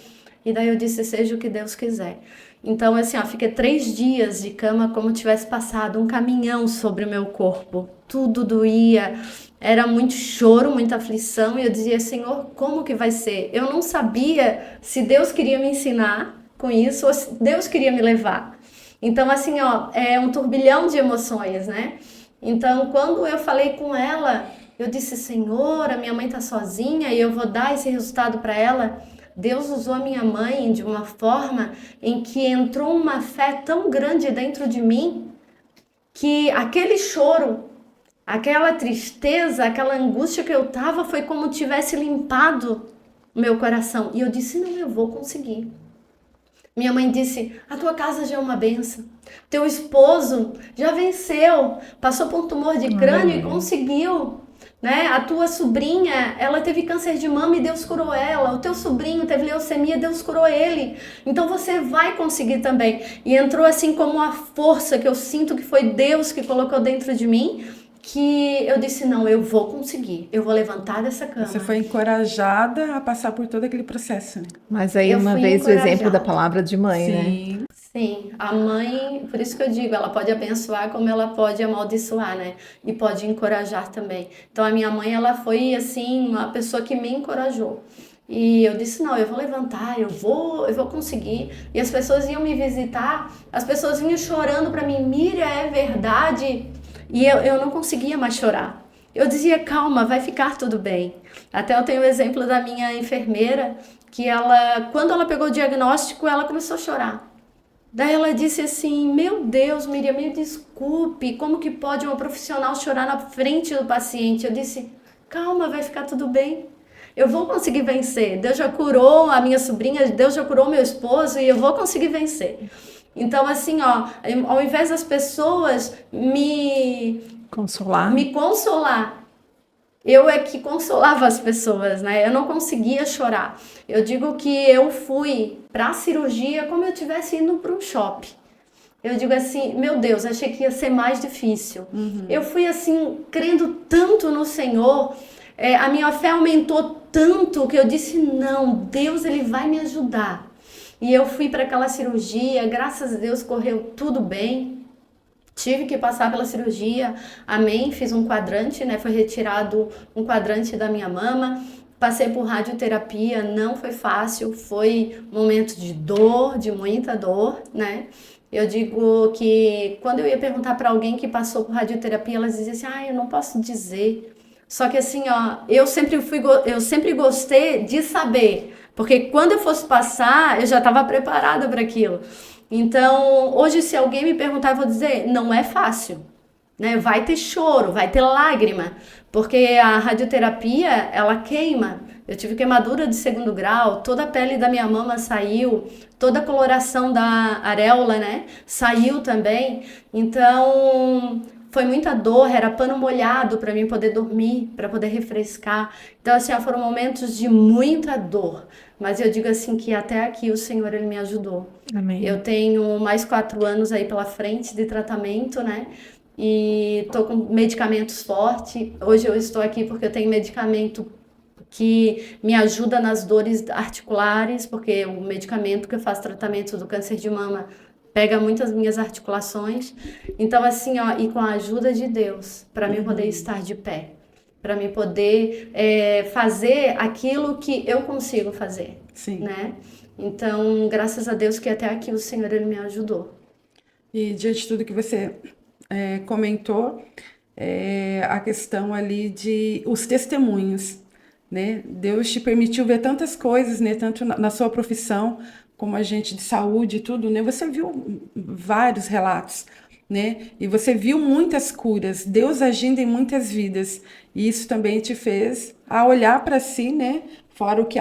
E daí eu disse, seja o que Deus quiser. Então, assim, ó, fiquei 3 dias de cama como tivesse passado um caminhão sobre o meu corpo. Tudo doía, era muito choro, muita aflição, e eu dizia, Senhor, como que vai ser? Eu não sabia se Deus queria me ensinar com isso ou se Deus queria me levar. Então, assim, ó, é um turbilhão de emoções, né? Então, quando eu falei com ela, eu disse, Senhor, a minha mãe tá sozinha e eu vou dar esse resultado para ela. Deus usou a minha mãe de uma forma em que entrou uma fé tão grande dentro de mim que aquele choro, aquela tristeza, aquela angústia que eu tava foi como tivesse limpado o meu coração. E eu disse, não, eu vou conseguir. Minha mãe disse, a tua casa já é uma benção. Teu esposo já venceu, passou por um tumor de crânio e conseguiu. Né? A tua sobrinha, ela teve câncer de mama e Deus curou ela. O teu sobrinho teve leucemia, Deus curou ele. Então você vai conseguir também. E entrou assim como uma força que eu sinto que foi Deus que colocou dentro de mim, que eu disse, não, eu vou conseguir. Eu vou levantar dessa cama. Você foi encorajada a passar por todo aquele processo, né? Mas aí Eu uma fui vez o exemplo da encorajada. palavra de mãe, né? Sim. Sim, a mãe, por isso que eu digo, ela pode abençoar como ela pode amaldiçoar, né? E pode encorajar também. Então a minha mãe, ela foi assim, uma pessoa que me encorajou. E eu disse, não, eu vou levantar, eu vou conseguir. E as pessoas iam me visitar, as pessoas vinham chorando para mim, Miriam, é verdade? E eu não conseguia mais chorar. Eu dizia, calma, vai ficar tudo bem. Até eu tenho o exemplo da minha enfermeira, que ela, quando ela pegou o diagnóstico, ela começou a chorar. Daí ela disse assim, meu Deus, Miriam, me desculpe, como que pode uma profissional chorar na frente do paciente? Eu disse, calma, vai ficar tudo bem. Eu vou conseguir vencer. Deus já curou a minha sobrinha, Deus já curou meu esposo e eu vou conseguir vencer. Então, assim, ó, ao invés das pessoas Consolar. me consolar, eu é que consolava as pessoas, né? Eu não conseguia chorar. Eu digo que eu fui para a cirurgia como eu estivesse indo para um shopping. Eu digo assim, meu Deus, achei que ia ser mais difícil. Eu fui assim, crendo tanto no Senhor, a minha fé aumentou tanto que eu disse, não, Deus, Ele vai me ajudar. E eu fui para aquela cirurgia, graças a Deus correu tudo bem. Tive que passar pela cirurgia, amém, fiz um quadrante, né, foi retirado um quadrante da minha mama, passei por radioterapia, não foi fácil, foi um momento de dor, de muita dor, né, eu digo que quando eu ia perguntar para alguém que passou por radioterapia, elas diziam assim, eu não posso dizer, só que assim, ó, eu sempre gostei de saber, porque quando eu fosse passar, eu já estava preparada para aquilo. Então, hoje, se alguém me perguntar, eu vou dizer, não é fácil, né? Vai ter choro, vai ter lágrima, porque a radioterapia, ela queima. Eu tive queimadura de 2º grau, toda a pele da minha mama saiu, toda a coloração da areola, né? Saiu também. Então, foi muita dor, era pano molhado para mim poder dormir, para poder refrescar. Então, assim, foram momentos de muita dor. Mas eu digo assim que até aqui o Senhor, Ele me ajudou. Amém. Eu tenho mais 4 anos aí pela frente de tratamento, né? E tô com medicamentos fortes. Hoje eu estou aqui porque eu tenho medicamento que me ajuda nas dores articulares, porque o medicamento que eu faço tratamento do câncer de mama pega muitas minhas articulações. Então, assim, ó, e com a ajuda de Deus, para mim poder estar de pé, para mim poder fazer aquilo que eu consigo fazer, Sim. né? Então, graças a Deus que até aqui o Senhor, Ele me ajudou. E diante de tudo que você comentou, a questão ali de os testemunhos, né? Deus te permitiu ver tantas coisas, né? Tanto na sua profissão, como agente de saúde e tudo, né? Você viu vários relatos, né? E você viu muitas curas, Deus agindo em muitas vidas. E isso também te fez a olhar para si, né? Fora o que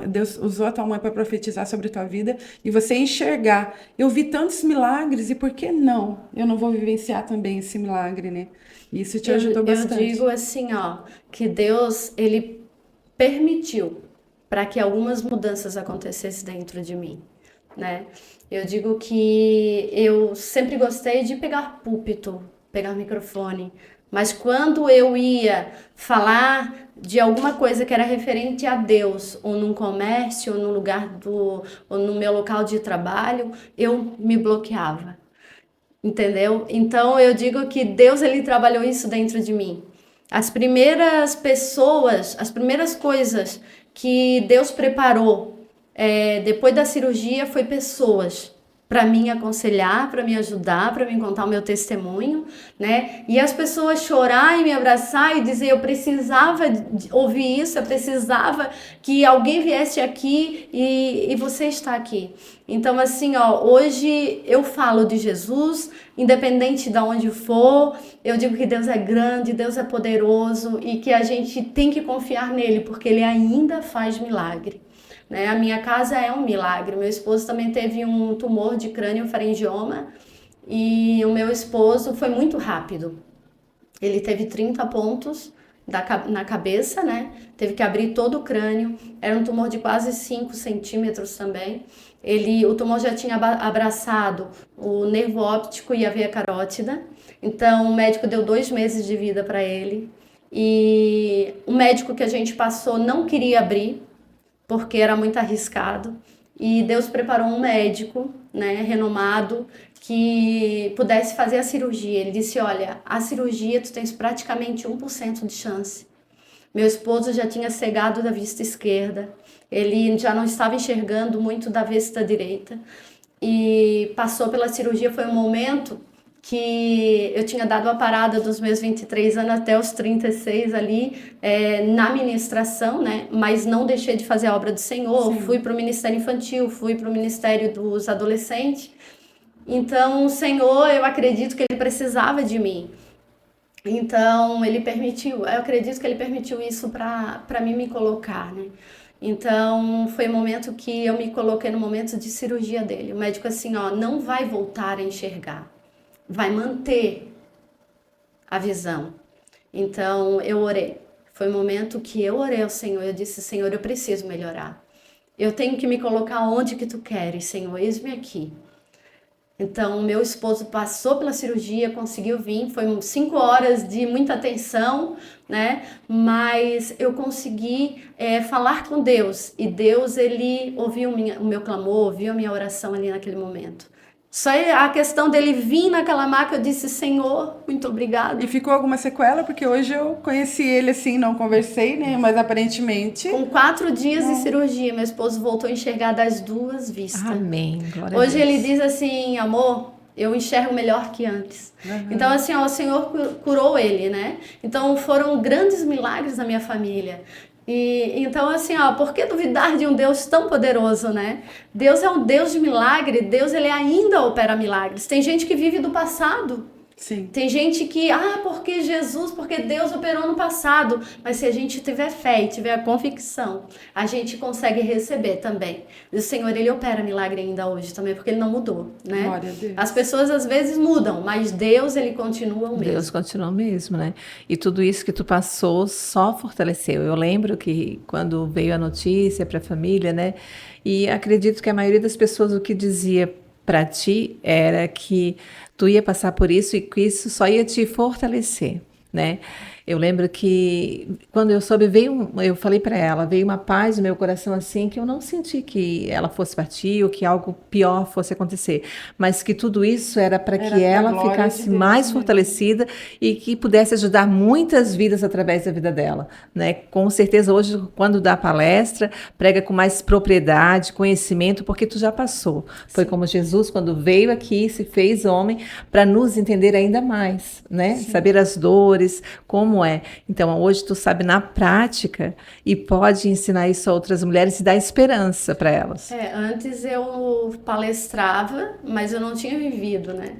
Deus usou a tua mãe para profetizar sobre a tua vida e você enxergar. Eu vi tantos milagres e por que não? Eu não vou vivenciar também esse milagre, né? Isso te ajudou bastante. Eu digo assim, ó, que Deus, Ele permitiu para que algumas mudanças acontecessem dentro de mim. né? Eu digo que eu sempre gostei de pegar púlpito, pegar microfone, mas quando eu ia falar de alguma coisa que era referente a Deus, ou num comércio, ou no ou no meu local de trabalho, eu me bloqueava. Entendeu? Então eu digo que Deus ele trabalhou isso dentro de mim. As primeiras pessoas, as primeiras coisas que Deus preparou depois da cirurgia foi pessoas para me aconselhar, para me ajudar, para me contar o meu testemunho, né? E as pessoas chorar e me abraçar e dizer eu precisava ouvir isso, eu precisava que alguém viesse aqui e você está aqui. Então assim, ó, hoje eu falo de Jesus, independente de onde for, eu digo que Deus é grande, Deus é poderoso e que a gente tem que confiar nele, porque ele ainda faz milagre. Né? A minha casa é um milagre. Meu esposo também teve um tumor de crânio-faringioma e o meu esposo foi muito rápido. Ele teve 30 pontos na cabeça, né? Teve que abrir todo o crânio. Era um tumor de quase 5 centímetros também. O tumor já tinha abraçado o nervo óptico e a veia carótida. Então, o médico deu 2 meses de vida para ele. E o médico que a gente passou não queria abrir, porque era muito arriscado. E Deus preparou um médico, né, renomado, que pudesse fazer a cirurgia. Ele disse, olha, a cirurgia tu tens praticamente 1% de chance. Meu esposo já tinha cegado da vista esquerda, ele já não estava enxergando muito da vista direita. E passou pela cirurgia, foi um momento que eu tinha dado a parada dos meus 23 anos até os 36 ali, na ministração, né? Mas não deixei de fazer a obra do Senhor. Sim. Fui para o Ministério Infantil, fui para o Ministério dos Adolescentes. Então, o Senhor, eu acredito que Ele precisava de mim. Então, Ele permitiu, eu acredito que Ele permitiu isso para mim me colocar, né? Então, foi o momento que eu me coloquei no momento de cirurgia dele. O médico assim, ó, não vai voltar a enxergar. Vai manter a visão. Então eu orei. Foi o momento que eu orei ao Senhor. Eu disse, Senhor, eu preciso melhorar. Eu tenho que me colocar onde que tu queres, Senhor. Eis-me aqui. Então meu esposo passou pela cirurgia, conseguiu vir. Foi 5 horas de muita tensão, né? Mas eu consegui falar com Deus. E Deus, ele ouviu o meu clamor, ouviu a minha oração ali naquele momento. Só a questão dele vir naquela maca, eu disse, Senhor, muito obrigado. E ficou alguma sequela? Porque hoje eu conheci ele assim, não conversei, né? Mas aparentemente... Com 4 dias de cirurgia, meu esposo voltou a enxergar das 2 vistas. Amém. Glória Hoje a Deus. ele diz assim, amor, eu enxergo melhor que antes. Uhum. Então assim, ó, o Senhor curou ele, né? Então foram grandes milagres na minha família. E então assim, ó, por que duvidar de um Deus tão poderoso, né? Deus é um Deus de milagre, Deus ele ainda opera milagres. Tem gente que vive do passado. Sim. Tem gente que, porque Jesus, porque Deus operou no passado. Mas se a gente tiver fé e tiver a convicção, a gente consegue receber também. E o Senhor, ele opera milagre ainda hoje também, porque ele não mudou, né? Glória a Deus. As pessoas às vezes mudam, mas Deus, ele continua o mesmo. Deus continua o mesmo, né? E tudo isso que tu passou só fortaleceu. Eu lembro que quando veio a notícia para a família, né? E acredito que a maioria das pessoas o que dizia para ti era que tu ia passar por isso e que isso só ia te fortalecer, né? Eu lembro que quando eu soube, eu falei para ela, veio uma paz no meu coração assim, que eu não senti que ela fosse partir ou que algo pior fosse acontecer, mas que tudo isso era para que ela ficasse mais fortalecida e que pudesse ajudar muitas vidas através da vida dela, né? Com certeza hoje, quando dá palestra, prega com mais propriedade, conhecimento, porque tu já passou. Foi Sim. Como Jesus, quando veio aqui, se fez homem, para nos entender ainda mais, né? Sim. Saber as dores, como é. Então, hoje tu sabe na prática e pode ensinar isso a outras mulheres e dar esperança para elas. Antes eu palestrava, mas eu não tinha vivido, né?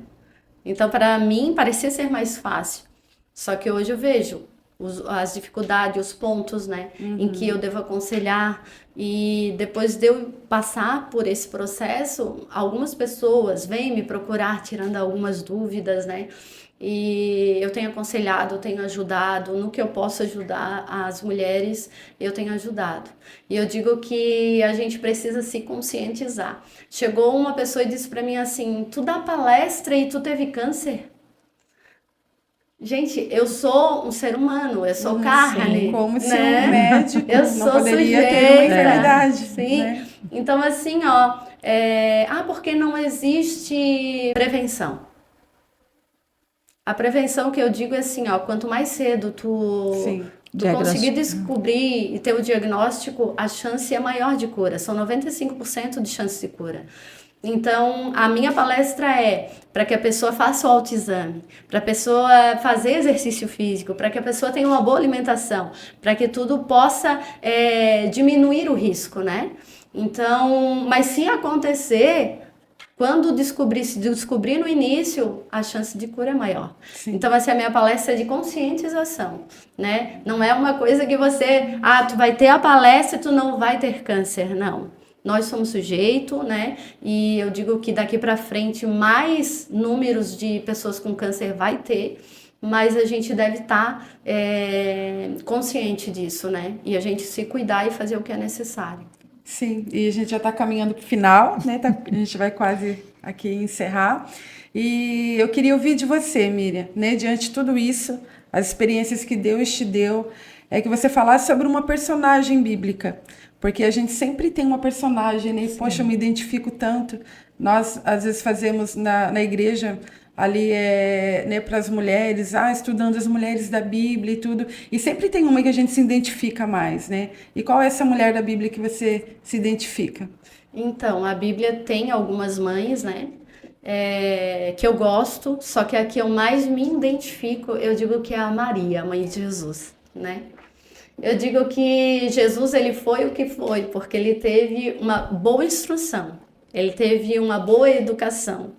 Então, para mim, parecia ser mais fácil. Só que hoje eu vejo as dificuldades, os pontos, né? Uhum. Em que eu devo aconselhar. E depois de eu passar por esse processo, algumas pessoas vêm me procurar tirando algumas dúvidas, né? E eu tenho aconselhado, eu tenho ajudado, no que eu posso ajudar as mulheres, eu tenho ajudado. E eu digo que a gente precisa se conscientizar. Chegou uma pessoa e disse para mim assim: tu dá palestra e tu teve câncer? Gente, eu sou um ser humano, eu sou carne, Como se né? um médico Eu não sou poderia ter uma sujeita, enfermidade, sim. né? Então, assim, ó, porque não existe prevenção. A prevenção que eu digo é assim, ó, quanto mais cedo Sim. tu conseguir descobrir e ter o diagnóstico, a chance é maior de cura. São 95% de chance de cura. Então, a minha palestra é para que a pessoa faça o autoexame, para a pessoa fazer exercício físico, para que a pessoa tenha uma boa alimentação, para que tudo possa diminuir o risco, né? Então, mas se acontecer, quando se descobrir no início, a chance de cura é maior. Sim. Então, essa é a minha palestra de conscientização, né? Não é uma coisa que você, tu vai ter a palestra e tu não vai ter câncer, não. Nós somos sujeito, né? E eu digo que daqui para frente mais números de pessoas com câncer vai ter, mas a gente deve estar consciente disso, né? E a gente se cuidar e fazer o que é necessário. Sim, e a gente já está caminhando para o final, né? A gente vai quase aqui encerrar. E eu queria ouvir de você, Miriam, né? Diante de tudo isso, as experiências que Deus te deu, que você falasse sobre uma personagem bíblica. Porque a gente sempre tem uma personagem, né? E, poxa, eu me identifico tanto. Nós, às vezes, fazemos na igreja ali né, para as mulheres, estudando as mulheres da Bíblia e tudo. E sempre tem uma que a gente se identifica mais, né? E qual é essa mulher da Bíblia que você se identifica? Então, a Bíblia tem algumas mães, né? Que eu gosto, só que a que eu mais me identifico, eu digo que é a Maria, a mãe de Jesus, né? Eu digo que Jesus, ele foi o que foi, porque ele teve uma boa instrução, ele teve uma boa educação,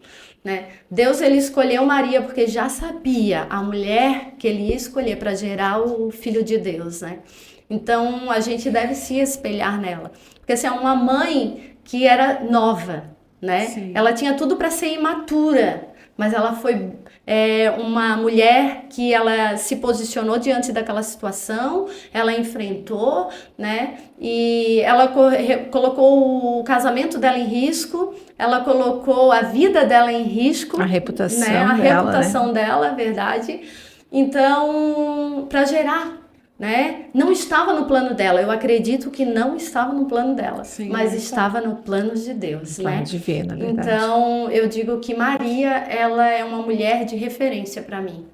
né? Deus, ele escolheu Maria porque já sabia a mulher que ele ia escolher para gerar o Filho de Deus, né? Então, a gente deve se espelhar nela, porque assim, é uma mãe que era nova, né? Sim. Ela tinha tudo para ser imatura, mas ela foi uma mulher que ela se posicionou diante daquela situação, ela enfrentou, né? E ela colocou o casamento dela em risco, ela colocou a vida dela em risco, a reputação né? A dela, reputação dela, verdade. Então, para gerar, né? Não estava no plano dela. Eu acredito que não estava no plano dela, Sim, mas estava no plano de Deus, plano né? divino, na verdade. Então, eu digo que Maria, ela é uma mulher de referência para mim,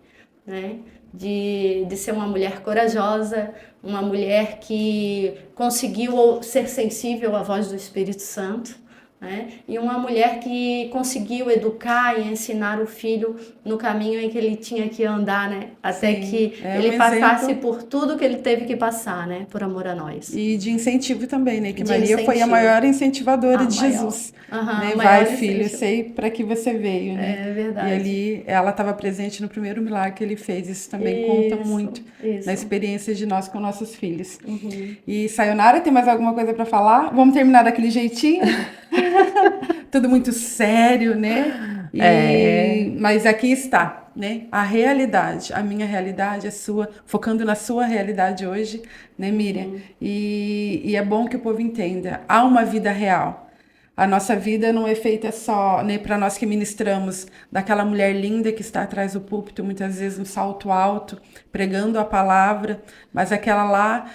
né? De ser uma mulher corajosa, uma mulher que conseguiu ser sensível à voz do Espírito Santo, né? E uma mulher que conseguiu educar e ensinar o filho no caminho em que ele tinha que andar, né? Até que ele passasse por tudo que ele teve que passar, né? Por amor a nós. E de incentivo também, né? Que Maria foi a maior incentivadora de Jesus. Né? Vai, filho, eu sei para que você veio, né? É verdade. E ali ela estava presente no primeiro milagre que ele fez. Isso também conta muito na experiência de nós com nossos filhos. Uhum. E Sayonara, tem mais alguma coisa para falar? Vamos terminar daquele jeitinho? Tudo muito sério, né? Mas aqui está, né? A realidade, a minha realidade, a sua, focando na sua realidade hoje, né, Miriam? E é bom que o povo entenda, há uma vida real. A nossa vida não é feita só, né, para nós que ministramos, daquela mulher linda que está atrás do púlpito, muitas vezes um salto alto, pregando a palavra, mas aquela lá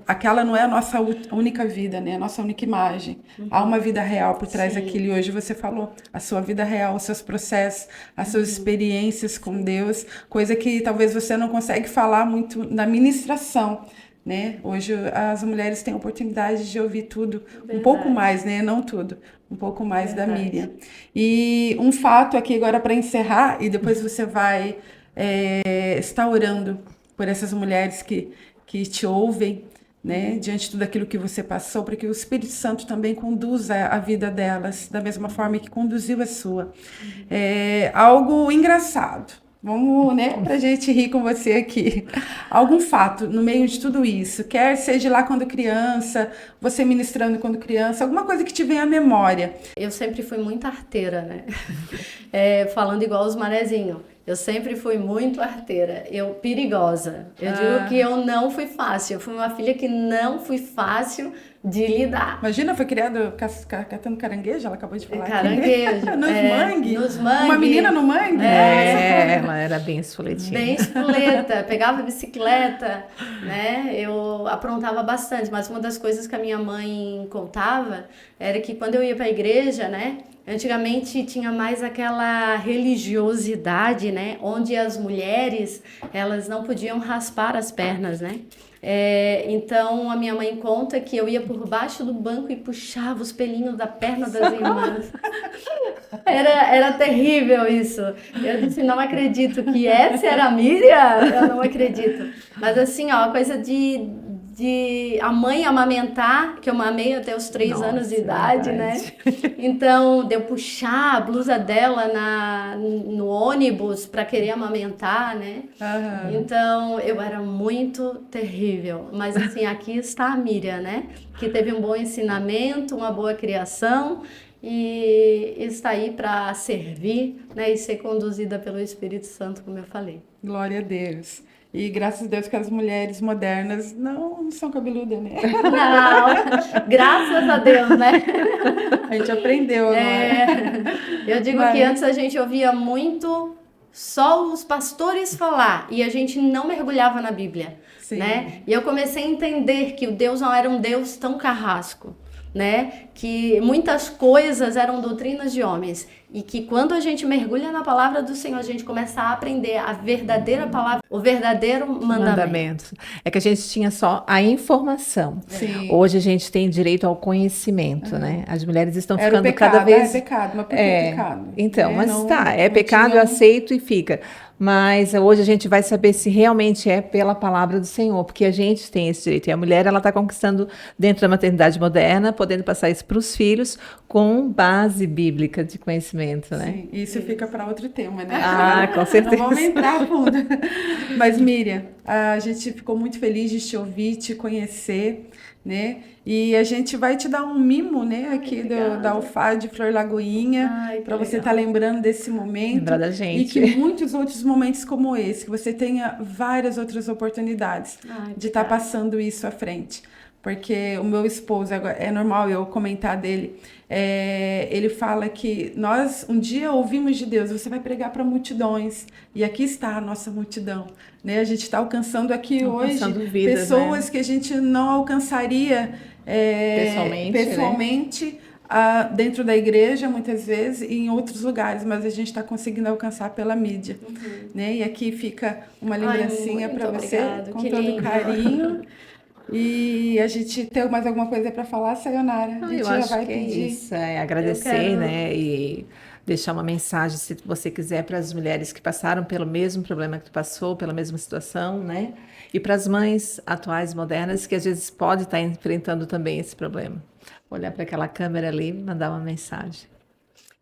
aquela não é a nossa única vida, né, a nossa única imagem. Há uma vida real por trás daquilo, e hoje você falou, a sua vida real, os seus processos, as suas experiências com Deus, coisa que talvez você não consegue falar muito na ministração, né? Hoje as mulheres têm a oportunidade de ouvir tudo, um pouco mais, né? Não tudo, um pouco mais da Miriam. E um fato aqui agora para encerrar, e depois você vai estar orando por essas mulheres que te ouvem, né? Diante de tudo aquilo que você passou, para que o Espírito Santo também conduza a vida delas da mesma forma que conduziu a sua. Algo engraçado, Vamos, né, pra gente rir com você aqui. Algum fato no meio de tudo isso, quer seja lá quando criança, você ministrando quando criança, alguma coisa que te venha à memória. Eu sempre fui muito arteira, né? Falando igual os manezinhos. Eu sempre fui muito arteira, perigosa. Eu digo que eu não fui fácil. Eu fui uma filha que não fui fácil de lidar. Imagina, foi criada catando caranguejo, ela acabou de falar. Caranguejo. Nos mangue. Nos mangue. Uma menina no mangue? Ela era bem espoletinha. Bem espoleta, pegava bicicleta, né? Eu aprontava bastante, mas uma das coisas que a minha mãe contava era que quando eu ia para a igreja, né? Antigamente tinha mais aquela religiosidade, né? Onde as mulheres, elas não podiam raspar as pernas, né? Então a minha mãe conta que eu ia por baixo do banco e puxava os pelinhos da perna das irmãs. Era terrível isso. Eu disse, não acredito que essa era a Miriam. Eu não acredito. Mas assim, ó, a coisa de a mãe amamentar, que eu mamei até os 3 anos de idade, né? Então, de eu puxar a blusa dela no ônibus para querer amamentar, né? Então, eu era muito terrível. Mas assim, aqui está a Miriam, né? Que teve um bom ensinamento, uma boa criação e está aí para servir, né? E ser conduzida pelo Espírito Santo, como eu falei. Glória a Deus. E graças a Deus que as mulheres modernas não são cabeludas, né? Não, graças a Deus, né? A gente aprendeu agora. Eu digo que antes a gente ouvia muito só os pastores falar e a gente não mergulhava na Bíblia, né? E eu comecei a entender que o Deus não era um Deus tão carrasco, né? Que muitas coisas eram doutrinas de homens e que quando a gente mergulha na palavra do Senhor, a gente começa a aprender a verdadeira palavra, o verdadeiro mandamento. É que a gente tinha só a informação. Sim. Hoje a gente tem direito ao conhecimento, né? As mulheres estão Era ficando pecado, cada vez... É pecado, mas por que pecado? Então, mas não, é pecado, tinha... eu aceito e fica. Mas hoje a gente vai saber se realmente é pela palavra do Senhor, porque a gente tem esse direito. E a mulher, ela está conquistando dentro da maternidade moderna, podendo passar isso para os filhos com base bíblica de conhecimento, né? Sim, isso fica para outro tema, né? Com certeza. Não vamos entrar a fundo. Mas, Miriam, a gente ficou muito feliz de te ouvir, te conhecer, né? E a gente vai te dar um mimo, né, aqui da UFA de Flor Lagoinha, para você estar lembrando desse momento. Lembrar da gente. E que muitos outros momentos como esse, que você tenha várias outras oportunidades de estar passando isso à frente. Porque o meu esposo, é normal eu comentar dele, ele fala que nós um dia ouvimos de Deus, você vai pregar para multidões, e aqui está a nossa multidão. Né? A gente está alcançando aqui hoje vidas, pessoas, né? Que a gente não alcançaria pessoalmente dentro da igreja, muitas vezes, e em outros lugares, mas a gente está conseguindo alcançar pela mídia. Né? E aqui fica uma lembrancinha para você, com todo carinho. E a gente tem mais alguma coisa para falar, Sayonara? A gente já vai pedir. Isso, agradecer, né? E deixar uma mensagem, se você quiser, para as mulheres que passaram pelo mesmo problema que tu passou, pela mesma situação, né? E para as mães atuais, modernas, que às vezes podem estar enfrentando também esse problema. Olhar para aquela câmera ali e mandar uma mensagem.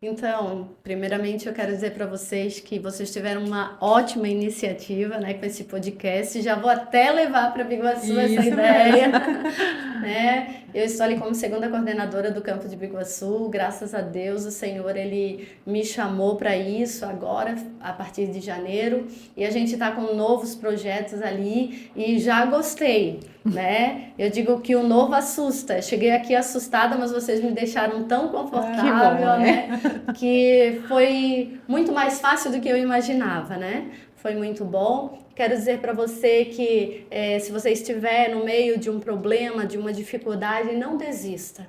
Então, primeiramente eu quero dizer para vocês que vocês tiveram uma ótima iniciativa, né, com esse podcast. Já vou até levar para Biguaçu essa ideia. Né? Eu estou ali como segunda coordenadora do campo de Biguaçu. Graças a Deus, o Senhor, Ele me chamou para isso agora, a partir de janeiro. E a gente está com novos projetos ali e já gostei. Né? Eu digo que o novo assusta. Cheguei aqui assustada, mas vocês me deixaram tão confortável, bom, né? Que foi muito mais fácil do que eu imaginava, né? Foi muito bom. Quero dizer para você que se você estiver no meio de um problema, de uma dificuldade, não desista.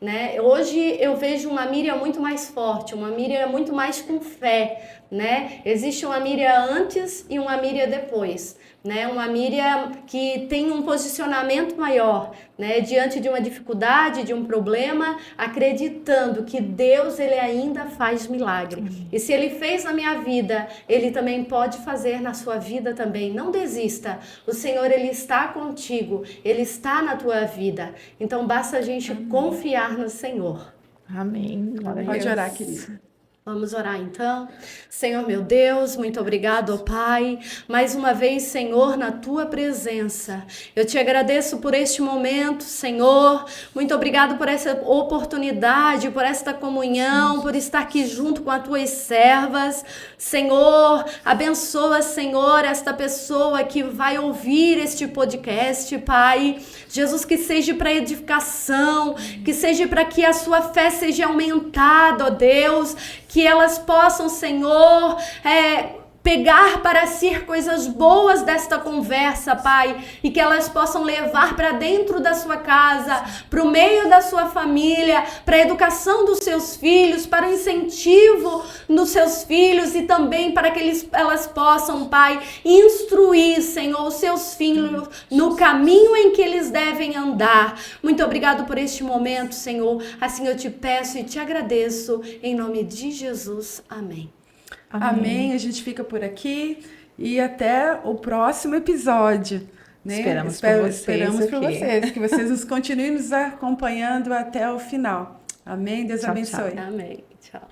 Né? Hoje eu vejo uma Miriam muito mais forte, uma Miriam muito mais com fé. Né? Existe uma Miriam antes e uma Miriam depois. Né? Uma Miriam que tem um posicionamento maior, né? Diante de uma dificuldade, de um problema, acreditando que Deus, Ele ainda faz milagre. E se Ele fez na minha vida, Ele também pode fazer na sua vida também. Não desista. O Senhor, Ele está contigo. Ele está na tua vida. Então, basta a gente confiar no Senhor. Amém. Pode orar, querida. Vamos orar então. Senhor meu Deus, muito obrigado, ó Pai. Mais uma vez, Senhor, na tua presença. Eu te agradeço por este momento, Senhor. Muito obrigado por essa oportunidade, por esta comunhão, por estar aqui junto com as tuas servas. Senhor, abençoa, Senhor, esta pessoa que vai ouvir este podcast, Pai. Jesus, que seja para edificação, que seja para que a sua fé seja aumentada, ó Deus, que elas possam, Senhor, pegar para si coisas boas desta conversa, Pai, e que elas possam levar para dentro da sua casa, para o meio da sua família, para a educação dos seus filhos, para o incentivo dos seus filhos e também para que elas possam, Pai, instruir, Senhor, os seus filhos no caminho em que eles devem andar. Muito obrigado por este momento, Senhor. Assim eu te peço e te agradeço, em nome de Jesus. Amém. Amém. A gente fica por aqui e até o próximo episódio. Né? Esperamos por vocês, que vocês nos continuem nos acompanhando até o final. Amém. Deus Tchau, abençoe. tchau. Amém. Tchau.